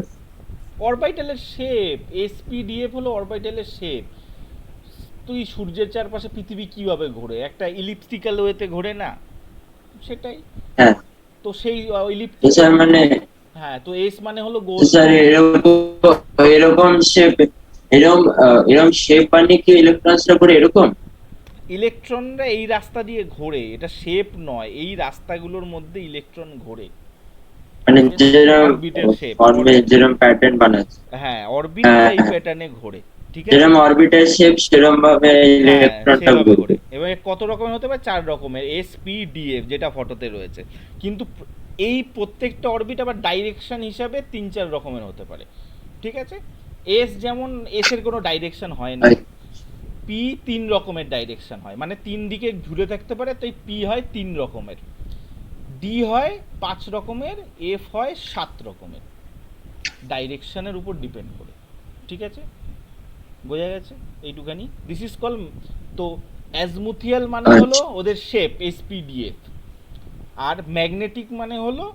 A: অরবিটালের শেপ, এসপিডিএফ হলো অরবিটালের শেপ। তুই সূর্যের চারপাশে পৃথিবী কিভাবে ঘোরে, একটা ইলিপটিক্যাল ওয়েতে ঘোরে না, সেটাই।
B: হ্যাঁ
A: তো সেই
B: তো
A: ইলিপটিক্যাল,
B: স্যার মানে
A: হ্যাঁ তো এস মানে হলো
B: তো
A: গোল।
B: স্যার এরকম এরকম শেপ এরকম শেপ বানিয়ে কি ইলেকট্রনসটা করে এরকম
A: ইলেকট্রনরা এই রাস্তা দিয়ে ঘোরে, এটা শেপ নয়, এই রাস্তাগুলোর মধ্যে ইলেকট্রন ঘোরে।
B: মানে
A: ঠিক আছে,
B: যেরকম
A: অরবিটের শেপ,
B: ফর্মে যেরকম প্যাটার্ন বানাচ্ছে
A: হ্যাঁ অরবিটগুলো এই প্যাটার্নে ঘোরে। ঠিক আছে,
B: যেরকম অরবিটাল শেপ সেরকম ভাবে
A: হ্যাঁ
B: ইলেকট্রনটা
A: সেভাবে
B: ঘুরবে।
A: ঘোরে। এবার কত রকমের হতে পারে? 4 রকমের, এস পি ডিএফ যেটা ফটোতে রয়েছে। কিন্তু এই প্রত্যেকটা অরবিট আবার ডাইরেকশন হিসাবে 3-4 রকমের হতে পারে। ঠিক আছে, এস যেমন, এস এর কোনো ডাইরেকশন হয় না। পি 3 রকমের ডাইরেকশন হয়, মানে 3 দিকে ঝুলে থাকতে পারে, তাই পি হয় 3 রকমের, ডি হয় 5 রকমের, এফ হয় 7 রকমের, ডাইরেকশনের উপর ডিপেন্ড করে। ঠিক আছে, বোঝা গেছে এইটুখানি? দিস ইজ কল, তো অ্যাজমুথিয়াল মানে হলো ওদের শেপ এসপিডিএফ, আর ম্যাগনেটিক মানে হলো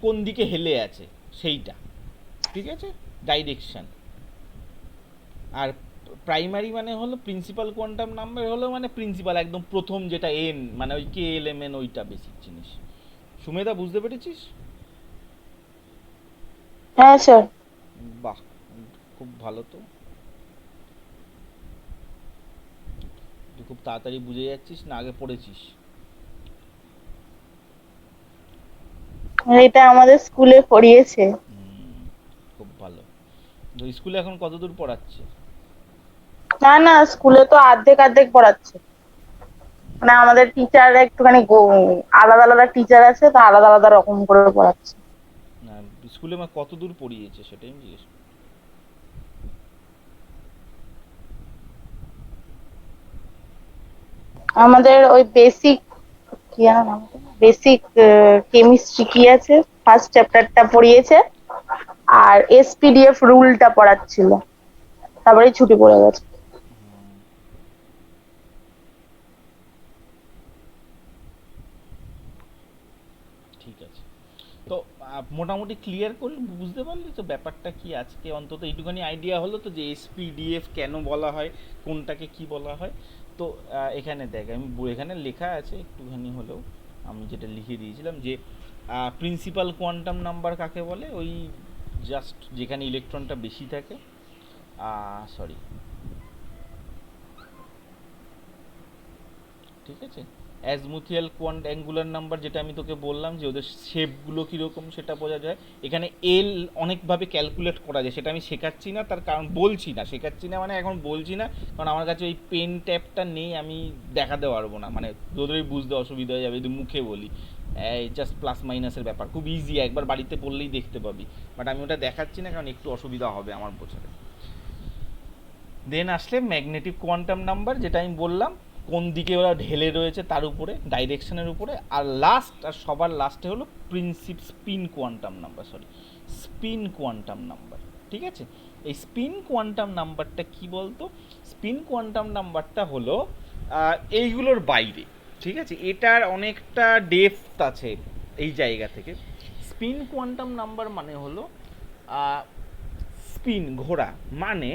A: কোন দিকে হেলে আছে সেইটা। ঠিক আছে, ডাইরেকশন। আর প্রাইমারি মানে হলো প্রিন্সিপাল কোয়ান্টাম নাম্বার, হলো মানে প্রিন্সিপাল একদম প্রথম যেটা এন, মানে ওই কে এল এম এন, ওইটা বেসিক জিনিস। সুমেধা বুঝতে পেরেছিস?
C: হ্যাঁ স্যার।
A: বাহ, খুব ভালো। তো তুই খুব তাড়াতাড়ি বুঝে যাচ্ছিস না, আগে পড়েছিস?
C: এটা আমাদের স্কুলে পড়িয়েছে।
A: খুব ভালো। তো স্কুলে এখন কত দূর পড়াচ্ছে?
C: না না, স্কুলে তো অর্ধেক অর্ধেক পড়াচ্ছে। মানে আমাদের টিচার একটুখানি আলাদা আলাদা টিচার আছে, তো আলাদা আলাদা রকম করে পড়াচ্ছে।
A: না, স্কুলে আমার কত দূর পড়িয়েছে সেটাই আমি জিজ্ঞেস।
C: আমাদের ওই বেসিক, কি যেন নাম, বেসিক কেমিস্ট্রি কি আছে, ফার্স্ট চ্যাপ্টারটা পড়িয়েছে, আর এসপিডিএফ রুলটা পড়াচ্ছিল, তারপরে ছুটি পড়ে গেছে।
A: ঠিক আছে, তো মোটামুটি ক্লিয়ার করলি, বুঝতে পারলি তো ব্যাপারটা কি? আজকে অন্তত এইটুখানি আইডিয়া হলো তো যে এসপিডিএফ কেন বলা হয়, কোনটাকে কি বলা হয়। তো এখানে দেখ, আমি এখানে লেখা আছে একটুখানি হলেও, আমি যেটা লিখে দিয়েছিলাম যে প্রিন্সিপাল কোয়ান্টাম নাম্বার কাকে বলে, ওই জাস্ট যেখানে ইলেকট্রনটা বেশি থাকে, সরি, ঠিক আছে, অ্যাজমুথিয়াল কোয়ান্ট অ্যাঙ্গুলার নাম্বার, যেটা আমি তোকে বললাম যে ওদের শেপগুলো কীরকম সেটা বোঝা যায়। এখানে এল অনেকভাবে ক্যালকুলেট করা যায়, সেটা আমি শেখাচ্ছি না, তার কারণ বলছি না, শেখাচ্ছি না মানে এখন বলছি না, কারণ আমার কাছে ওই পেন ট্যাপটা নেই, আমি দেখাতে পারবো না, মানে তোদেরই বুঝতে অসুবিধা হয়ে যাবে যদি মুখে বলি। এই জাস্ট প্লাস মাইনাসের ব্যাপার খুব ইজি, একবার বাড়িতে পড়লেই দেখতে পাবি, বাট আমি ওটা দেখাচ্ছি না কারণ একটু অসুবিধা হবে আমার বোঝাতে। দেন আসলে ম্যাগনেটিক কোয়ান্টাম নাম্বার, যেটা আমি বললাম কোন দিকে ওরা ঢেলে রয়েছে তার উপরে, ডাইরেকশনের উপরে। আর লাস্ট, আর সবার লাস্টে হলো spin quantum number, spin quantum number. ঠিক আছে, এই স্পিন কোয়ান্টাম নাম্বারটা কি বলতো? স্পিন কোয়ান্টাম নাম্বারটা হলো এইগুলোর বাইরে। ঠিক আছে, এটার অনেকটা ডেপথ আছে এই জায়গা থেকে। স্পিন কোয়ান্টাম নাম্বার মানে হলো স্পিন, ঘোরা, মানে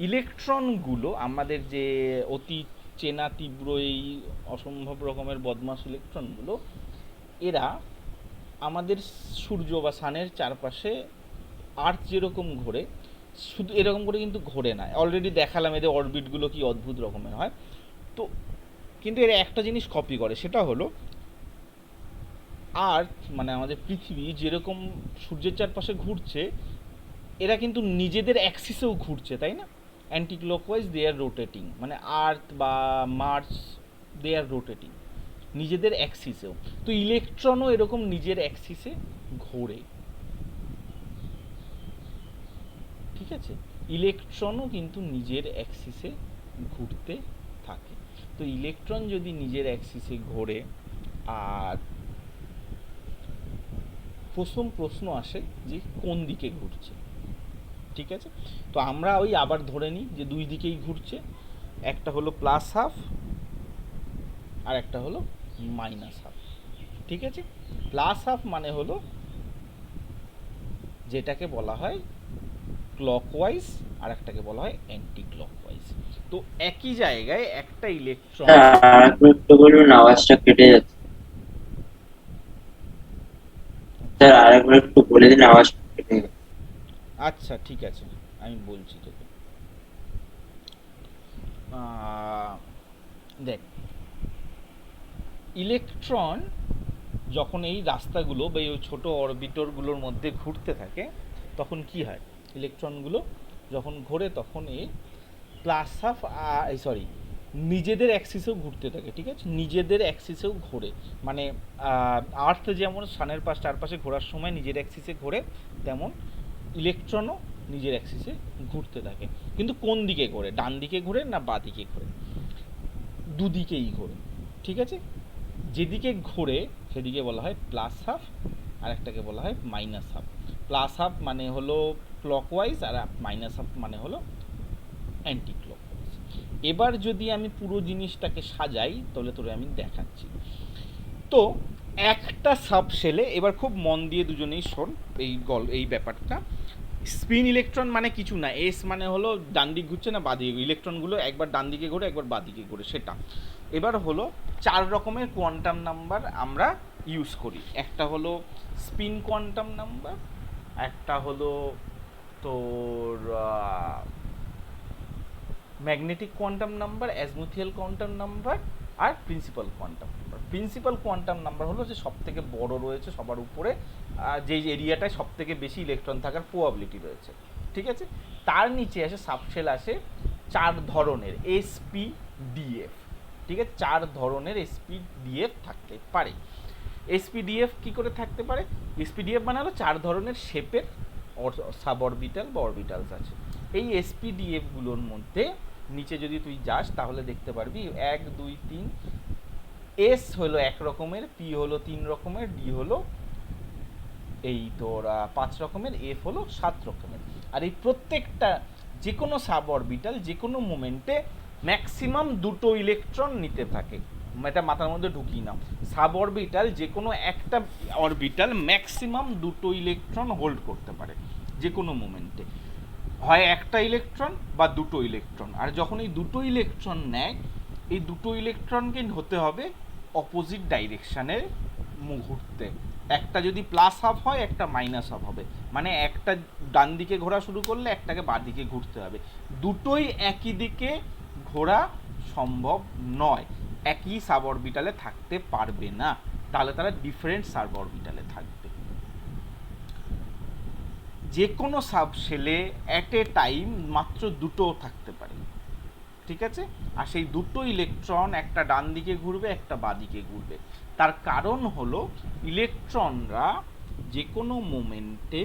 A: ইলেকট্রনগুলো আমাদের যে অতি চেনা তীব্র এই অসম্ভব রকমের বদমাশ ইলেকট্রনগুলো, এরা আমাদের সূর্য বা সানের চারপাশে আর্থ যেরকম ঘোরে শুধু এরকম করে কিন্তু ঘোরে না। অলরেডি দেখালাম এদের অরবিটগুলো কি অদ্ভুত রকমের হয়। তো কিন্তু এরা একটা জিনিস কপি করে, সেটা হলো আর্থ মানে আমাদের পৃথিবী যেরকম সূর্যের চারপাশে ঘুরছে, এরা কিন্তু নিজেদের অ্যাক্সিসেও ঘুরছে, তাই না? অ্যান্টি ক্লকওয়াইজ দে আর রোটেটিং, মানে আর্থ বা মার্স, দে আর রোটেটিং নিজেদের অ্যাক্সিসেও। তো ইলেকট্রনও এরকম নিজের অ্যাক্সিসে ঘোরে। ঠিক আছে, ইলেকট্রনও কিন্তু নিজের অ্যাক্সিসে ঘুরতে থাকে। তো ইলেকট্রন যদি নিজের অ্যাক্সিসে ঘোরে, আর প্রশ্ন আসে যে কোন দিকে ঘুরছে, ঠিক আছে? তো আমরা ওই আবার ধরে নিই যে দুই দিকেই ঘুরছে, একটা হলো প্লাস হাফ আর একটা হলো মাইনাস হাফ, ঠিক আছে? প্লাস হাফ মানে হলো যেটাকে বলা হয় ক্লকওয়াইজ, আর একটাকে বলা হয় অ্যান্টি ক্লকওয়াইজ। তো একই জায়গায় একটা ইলেকট্রন,
B: আর একটু বলুন, আওয়াজটা কেটে যাচ্ছে স্যার, আরেকবার একটু বলে দিন, আওয়াজটা কেটে যাচ্ছে।
A: আচ্ছা ঠিক আছে, আমি বলছি তোকে। দেখ, ইলেকট্রন যখন এই রাস্তাগুলো বা এই ছোটো অরবিটরগুলোর মধ্যে ঘুরতে থাকে, তখন কি হয়, ইলেকট্রনগুলো যখন ঘোরে তখন এই প্লাস হাফ, সরি, নিজেদের অ্যাক্সিসেও ঘুরতে থাকে, ঠিক আছে? নিজেদের অ্যাক্সিসেও ঘোরে, মানে আর্থ যেমন সানের চারপাশে ঘোরার সময় নিজের অ্যাক্সিসে ঘোরে, তেমন ইলেকট্রনও নিজের অ্যাক্সিসে ঘুরতে থাকে। কিন্তু কোন দিকে ঘোরে, ডান দিকে ঘোরে না বাঁ দিকে ঘোরে? দুদিকেই ঘোরে, ঠিক আছে? যেদিকে ঘোরে সেদিকে বলা হয় প্লাস হাফ, আর একটাকে বলা হয় মাইনাস হাফ। প্লাস হাফ মানে হলো ক্লকওয়াইজ, আর মাইনাস হাফ মানে হলো অ্যান্টি ক্লকওয়াইজ। এবার যদি আমি পুরো জিনিসটাকে সাজাই তাহলে তোরে আমি দেখাচ্ছি। তো একটা সাবশেলে, এবার খুব মন দিয়ে দুজনেই শোন এই ব্যাপারটা। স্পিন ইলেকট্রন মানে কিছু না, এস মানে হলো ডান দিক ঘুরছে না বাঁ দিকে, ইলেকট্রনগুলো একবার ডান দিকে ঘোরে একবার বাঁ দিকে ঘোরে, সেটা। এবার হলো 4 রকমের কোয়ান্টাম নাম্বার আমরা ইউজ করি। একটা হলো স্পিন কোয়ান্টাম নাম্বার, একটা হলো তোর magnetic quantum number, azimuthal quantum number, আর principal quantum number. Principal quantum number হলো যে সব থেকে বড় রয়েছে সবার উপরে, যে এরিয়াটায় সব থেকে বেশি ইলেকট্রন থাকার প্রবাবিলিটি রয়েছে, ঠিক আছে? তার নিচে আসে সাবশেল, আসে 4 ধরনের এসপি ডিএফ, ঠিক আছে? 4 ধরনের এসপি ডিএফ থাকতে পারে। এসপিডিএফ কি করে থাকতে পারে? এসপিডিএফ মানে হলো 4 ধরনের শেপের সাব অরবিটাল বা অরবিটালস আছে। এই এসপিডিএফ গুলোর মধ্যে নিচে যদি তুই যাস তাহলে দেখতে পারবি 1 2 3, এস হলো 1 রকমের, পি হলো 3 রকমের, ডি হলো এই তোর 5 রকমের, এফ হলো 7 রকমের। আর এই প্রত্যেকটা যে কোনো সাব অরবিটাল যে কোনো মোমেন্টে ম্যাক্সিমাম 2টো ইলেকট্রন নিতে থাকে। এটা মাথার মধ্যে ঢুকিয়ে নাও, সাব অরবিটাল যে কোনো একটা অরবিটাল ম্যাক্সিমাম 2টো ইলেকট্রন হোল্ড করতে পারে যে কোনো মোমেন্টে, হয় একটা ইলেকট্রন বা 2টো ইলেকট্রন। আর যখন এই 2টো ইলেকট্রন নেয়, এই 2টো ইলেকট্রনকে হতে হবে অপোজিট ডাইরেকশানে ঘুরতে। একটা যদি প্লাস হাফ হয় একটা মাইনাস হাফ হবে, মানে একটা ডান দিকে ঘোরা শুরু করলে একটাকে বাঁ দিকে ঘুরতে হবে। দুটোই একই দিকে ঘোরা সম্ভব নয়, একই সাব অরবিটালে থাকতে পারবে না, তাহলে তারা ডিফারেন্ট সাব অরবিটালে থাকবে। যে কোনো সাবশেলে অ্যাট এ টাইম মাত্র 2টো থাকতে পারে, ঠিক আছে? আর সেই 2টো ইলেকট্রন একটা ডান দিকে ঘুরবে একটা বাঁ দিকে ঘুরবে। তার কারণ হলো ইলেকট্রনরা যে কোনো মোমেন্টে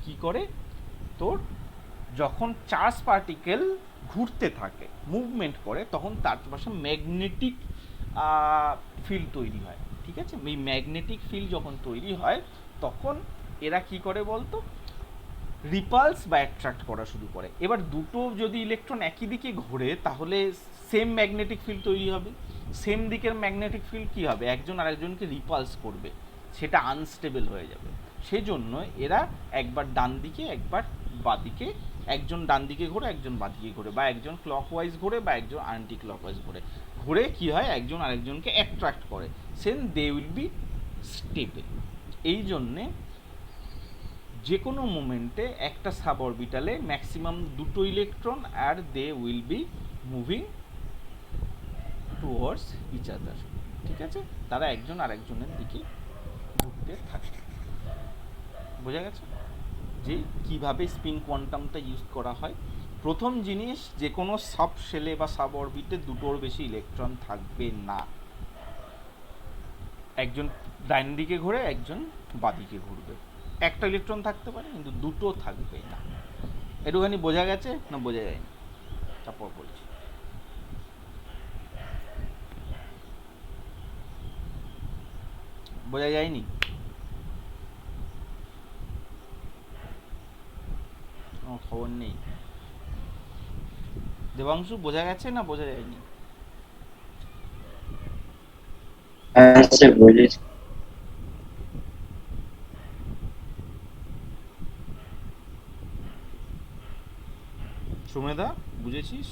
A: কি করে, তোর যখন চার্জ পার্টিকেল ঘুরতে থাকে মুভমেন্ট করে তখন তার পাশে ম্যাগনেটিক ফিল্ড তৈরি হয়, ঠিক আছে? এই ম্যাগনেটিক ফিল্ড যখন তৈরি হয় তখন এরা কি করে বলতো, রিপালস বা অ্যাট্রাক্ট করা শুরু করে। এবার দুটো যদি ইলেকট্রন একই দিকে ঘোরে তাহলে সেম ম্যাগনেটিক ফিল্ড তৈরি হবে, সেম দিকের ম্যাগনেটিক ফিল্ড কী হবে, একজন আরেকজনকে রিপালস করবে, সেটা আনস্টেবল হয়ে যাবে। সেজন্য এরা একবার ডান দিকে একবার বাঁ দিকে, একজন ডান দিকে ঘোরে একজন বাঁ দিকে ঘোরে, বা একজন ক্লকওয়াইজ ঘোরে বা একজন অ্যান্টি ক্লকওয়াইজ ঘোরে, ঘুরে কী হয় একজন আরেকজনকে অ্যাট্রাক্ট করে, then they will be stable. এই জন্যে যে কোনো মোমেন্টে একটা সাব অরবিটালে ম্যাক্সিমাম 2টো ইলেকট্রন আর they will be moving towards each other, ঠিক আছে? তারা একজন আরেকজনের দিকে ঘুরতে থাকে। বোঝা গেছে যে কিভাবে স্পিন কোয়ান্টামটা ইউজ করা হয়? প্রথম জিনিস, যে কোনো সাব শেলে বা সাব অরবিটে 2টোর বেশি ইলেকট্রন থাকবে না, একজন ডান দিকে ঘুরে একজন বাঁ দিকে ঘুরবে। একটা ইলেকট্রন থাকতে পারে কিন্তু 2টো থাকবে না। একটুখানি বোঝা গেছে না বোঝা যায়নি? তারপর বলছি। বোঝা যায়নি? আমার খবর নেই। দেবাংশু বোঝা গেছে না বোঝা যায়নি?
B: আচ্ছা বুঝেছি।
A: সুমেধা বুঝেছিস?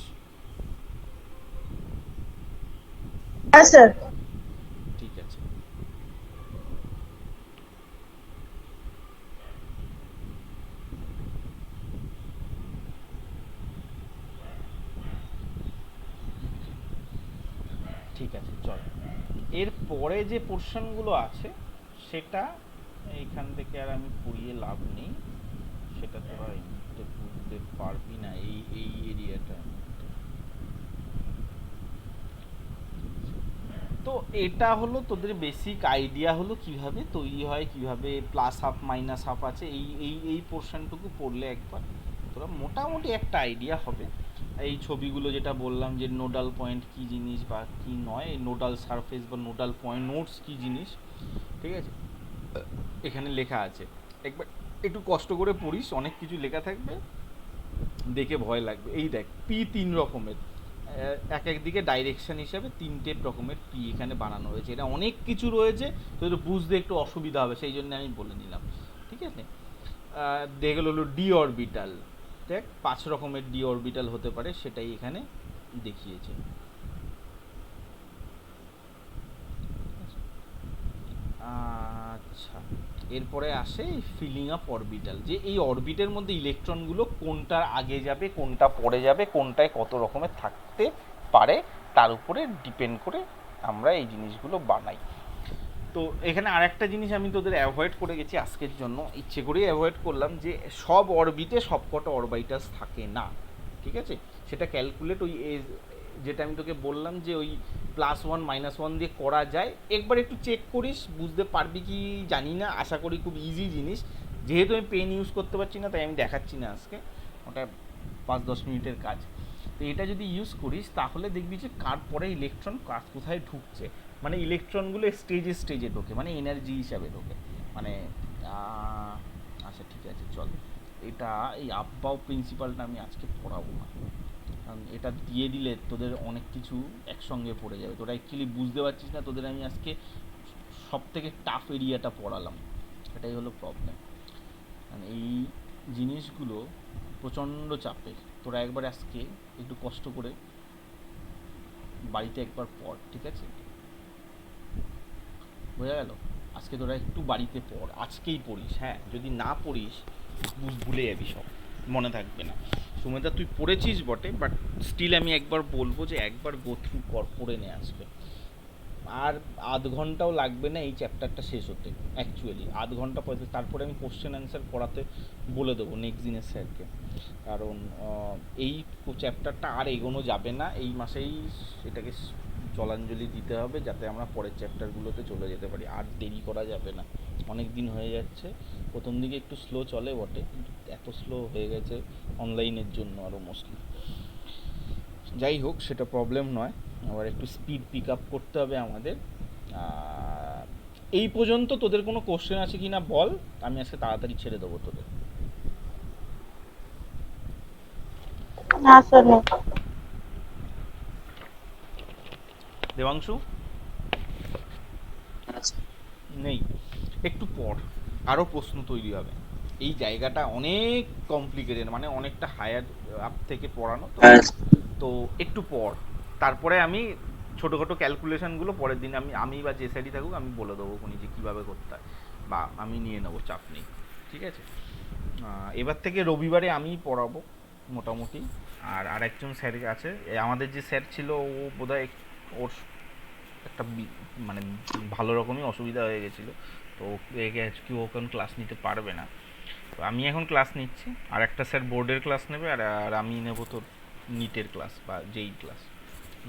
C: হ্যাঁ স্যার।
A: ঠিক আছে। ঠিক আছে চল, এর পরে যে পোর্শনগুলো আছে সেটা এইখান থেকে আর আমি পড়িয়ে লাভ নেই, সেটা তোরা এই মুহূর্তে বুঝতে পারবি না এই এই এরিয়াটা। তো এটা হলো তোদের বেসিক আইডিয়া, হলো কিভাবে তৈরি হয়, কিভাবে প্লাস হাফ মাইনাস হাফ আছে, এই এই এই পোর্শনটুকু পড়লে একবার তোরা মোটামুটি একটা আইডিয়া হবে। এই ছবিগুলো যেটা বললাম যে নোডাল পয়েন্ট কি জিনিস বা কি নয়, নোডাল সারফেস বা নোডাল পয়েন্ট নোটস কি জিনিস, ঠিক আছে, এখানে লেখা আছে। একবার একটু কষ্ট করে পড়িস, অনেক কিছু লেখা থাকবে, দেখে ভয় লাগবে। এই দেখ পি 3 রকমের, এক এক দিকে ডাইরেকশন হিসাবে 3টে রকমের পি এখানে বানানো হয়েছে। এটা অনেক কিছু রয়েছে, তো এটা বুঝতে একটু অসুবিধা হবে, সেই জন্য আমি বলে নিলাম, ঠিক আছে। দেখে হলো ডি অরবিটাল, দেখ 5 রকমের ডি অরবিটাল হতে পারে, সেটাই এখানে দেখিয়েছে। আচ্ছা, এরপরে আসে ফিলিং আপ অরবিটাল, যে এই অরবিটের মধ্যে ইলেকট্রনগুলো কোনটা আগে যাবে কোনটা পরে যাবে, কোনটায় কত রকমের থাকতে পারে তার উপরে ডিপেন্ড করে আমরা এই জিনিসগুলো বানাই। তো এখানে আর একটা জিনিস আমি তোদের অ্যাভয়েড করে গেছি আজকের জন্য, ইচ্ছে করেই অ্যাভয়েড করলাম, যে সব অরবিটে সবকটা অরবাইটাস থাকে না, ঠিক আছে। সেটা ক্যালকুলেট ওই যেটা আমি তোকে বললাম যে ওই +1 -1 দিয়ে করা যায়, একবার একটু চেক করিস, বুঝতে পারবি কি জানি না, আশা করি খুব ইজি জিনিস। যেহেতু আমি পেন ইউজ করতে পারছি না তাই আমি দেখাচ্ছি না আজকে, ওটা 5-10 মিনিটের কাজ। তো এটা যদি ইউজ করিস তাহলে দেখবি যে কার পরে ইলেকট্রন কার কোথায় ঢুকছে, মানে ইলেকট্রনগুলো স্টেজে স্টেজে ঢোকে, মানে এনার্জি হিসাবে ঢোকে, মানে আচ্ছা ঠিক আছে চল, এটা এই আব্বাও প্রিন্সিপালটা আমি আজকে পড়াবো না, কারণ এটা দিয়ে দিলে তোদের অনেক কিছু একসঙ্গে পড়ে যাবে, তোরা অ্যাকচুয়ালি বুঝতে পারছিস না, তোদের আমি আজকে সব থেকে টাফ এরিয়াটা পড়ালাম, এটাই হলো প্রবলেম। মানে এই জিনিসগুলো প্রচণ্ড চাপের, তোরা একবার আজকে একটু কষ্ট করে বাড়িতে একবার পড়, ঠিক আছে, বোঝা গেল? আজকে তোরা একটু বাড়িতে পড়, আজকেই পড়িস, হ্যাঁ, যদি না পড়িস ভুলে যাবি সব, মনে থাকবে না। সুমেধা তুই পড়েছিস বটে, বাট স্টিল আমি একবার বলবো যে একবার গো থ্রু কর, পড়ে নে আজকে। আর আধ ঘন্টাও লাগবে না এই চ্যাপ্টারটা শেষ হতে, অ্যাকচুয়ালি আধ ঘন্টা পরে তারপরে আমি কোশ্চেন অ্যান্সার করাতে বলে দেবো নেক্সট দিনের স্যারকে, কারণ এই চ্যাপ্টারটা আর এগোনো যাবে না, এই মাসেই এটাকে জলাঞ্জলি দিতে হবে যাতে আমরা পরের চ্যাপ্টারগুলোতে চলে যেতে পারি, আর দেরি করা যাবে না, অনেক দিন হয়ে যাচ্ছে। প্রথম দিকে একটু স্লো চলে বটে, কিন্তু এত স্লো হয়ে গেছে অনলাইনের জন্য আরও মোস্টলি। যাই হোক, সেটা প্রবলেম নয়, আবার একটু স্পিড পিক আপ করতে হবে আমাদের। এই পর্যন্ত তোদের কোনো কোশ্চেন আছে কি না বল, আমি আজকে তাড়াতাড়ি ছেড়ে দেবো তোদের।
C: না স্যার নেই।
A: দেবাংশু নেই? একটু পর আরও প্রশ্ন তৈরি হবে, এই জায়গাটা অনেক কমপ্লিকেটেড, মানে অনেকটা হায়ার আপ থেকে পড়ানো তো, তো একটু পর, তারপরে আমি ছোটোখাটো ক্যালকুলেশনগুলো পরের দিন আমি বা যে সাইডই থাকুক আমি বলে দেবো কোনি যে কীভাবে করতে হয়, বা আমি নিয়ে নেবো, চাপ নেই, ঠিক আছে। এবার থেকে রবিবারে আমিই পড়াবো মোটামুটি, আর আরেকজন স্যার আছে, আমাদের যে স্যার ছিল ও বোধহয় ওর একটা মানে ভালো রকমই অসুবিধা হয়ে গেছিলো, তো একে আজকে ও এখন ক্লাস নিতে পারবে না, তো আমি এখন ক্লাস নিচ্ছি, আর একটা স্যার বোর্ডের ক্লাস নেবে, আর আমি নেবো তোর নিটের ক্লাস বা যেই ক্লাস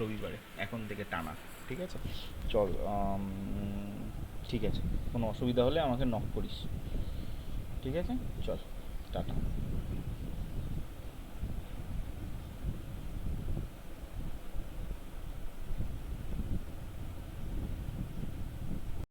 A: রবিবারে এখন থেকে টানা, ঠিক আছে। চল, ঠিক আছে, কোনো অসুবিধা হলে আমাকে নক করিস, ঠিক আছে, চল, টাটা।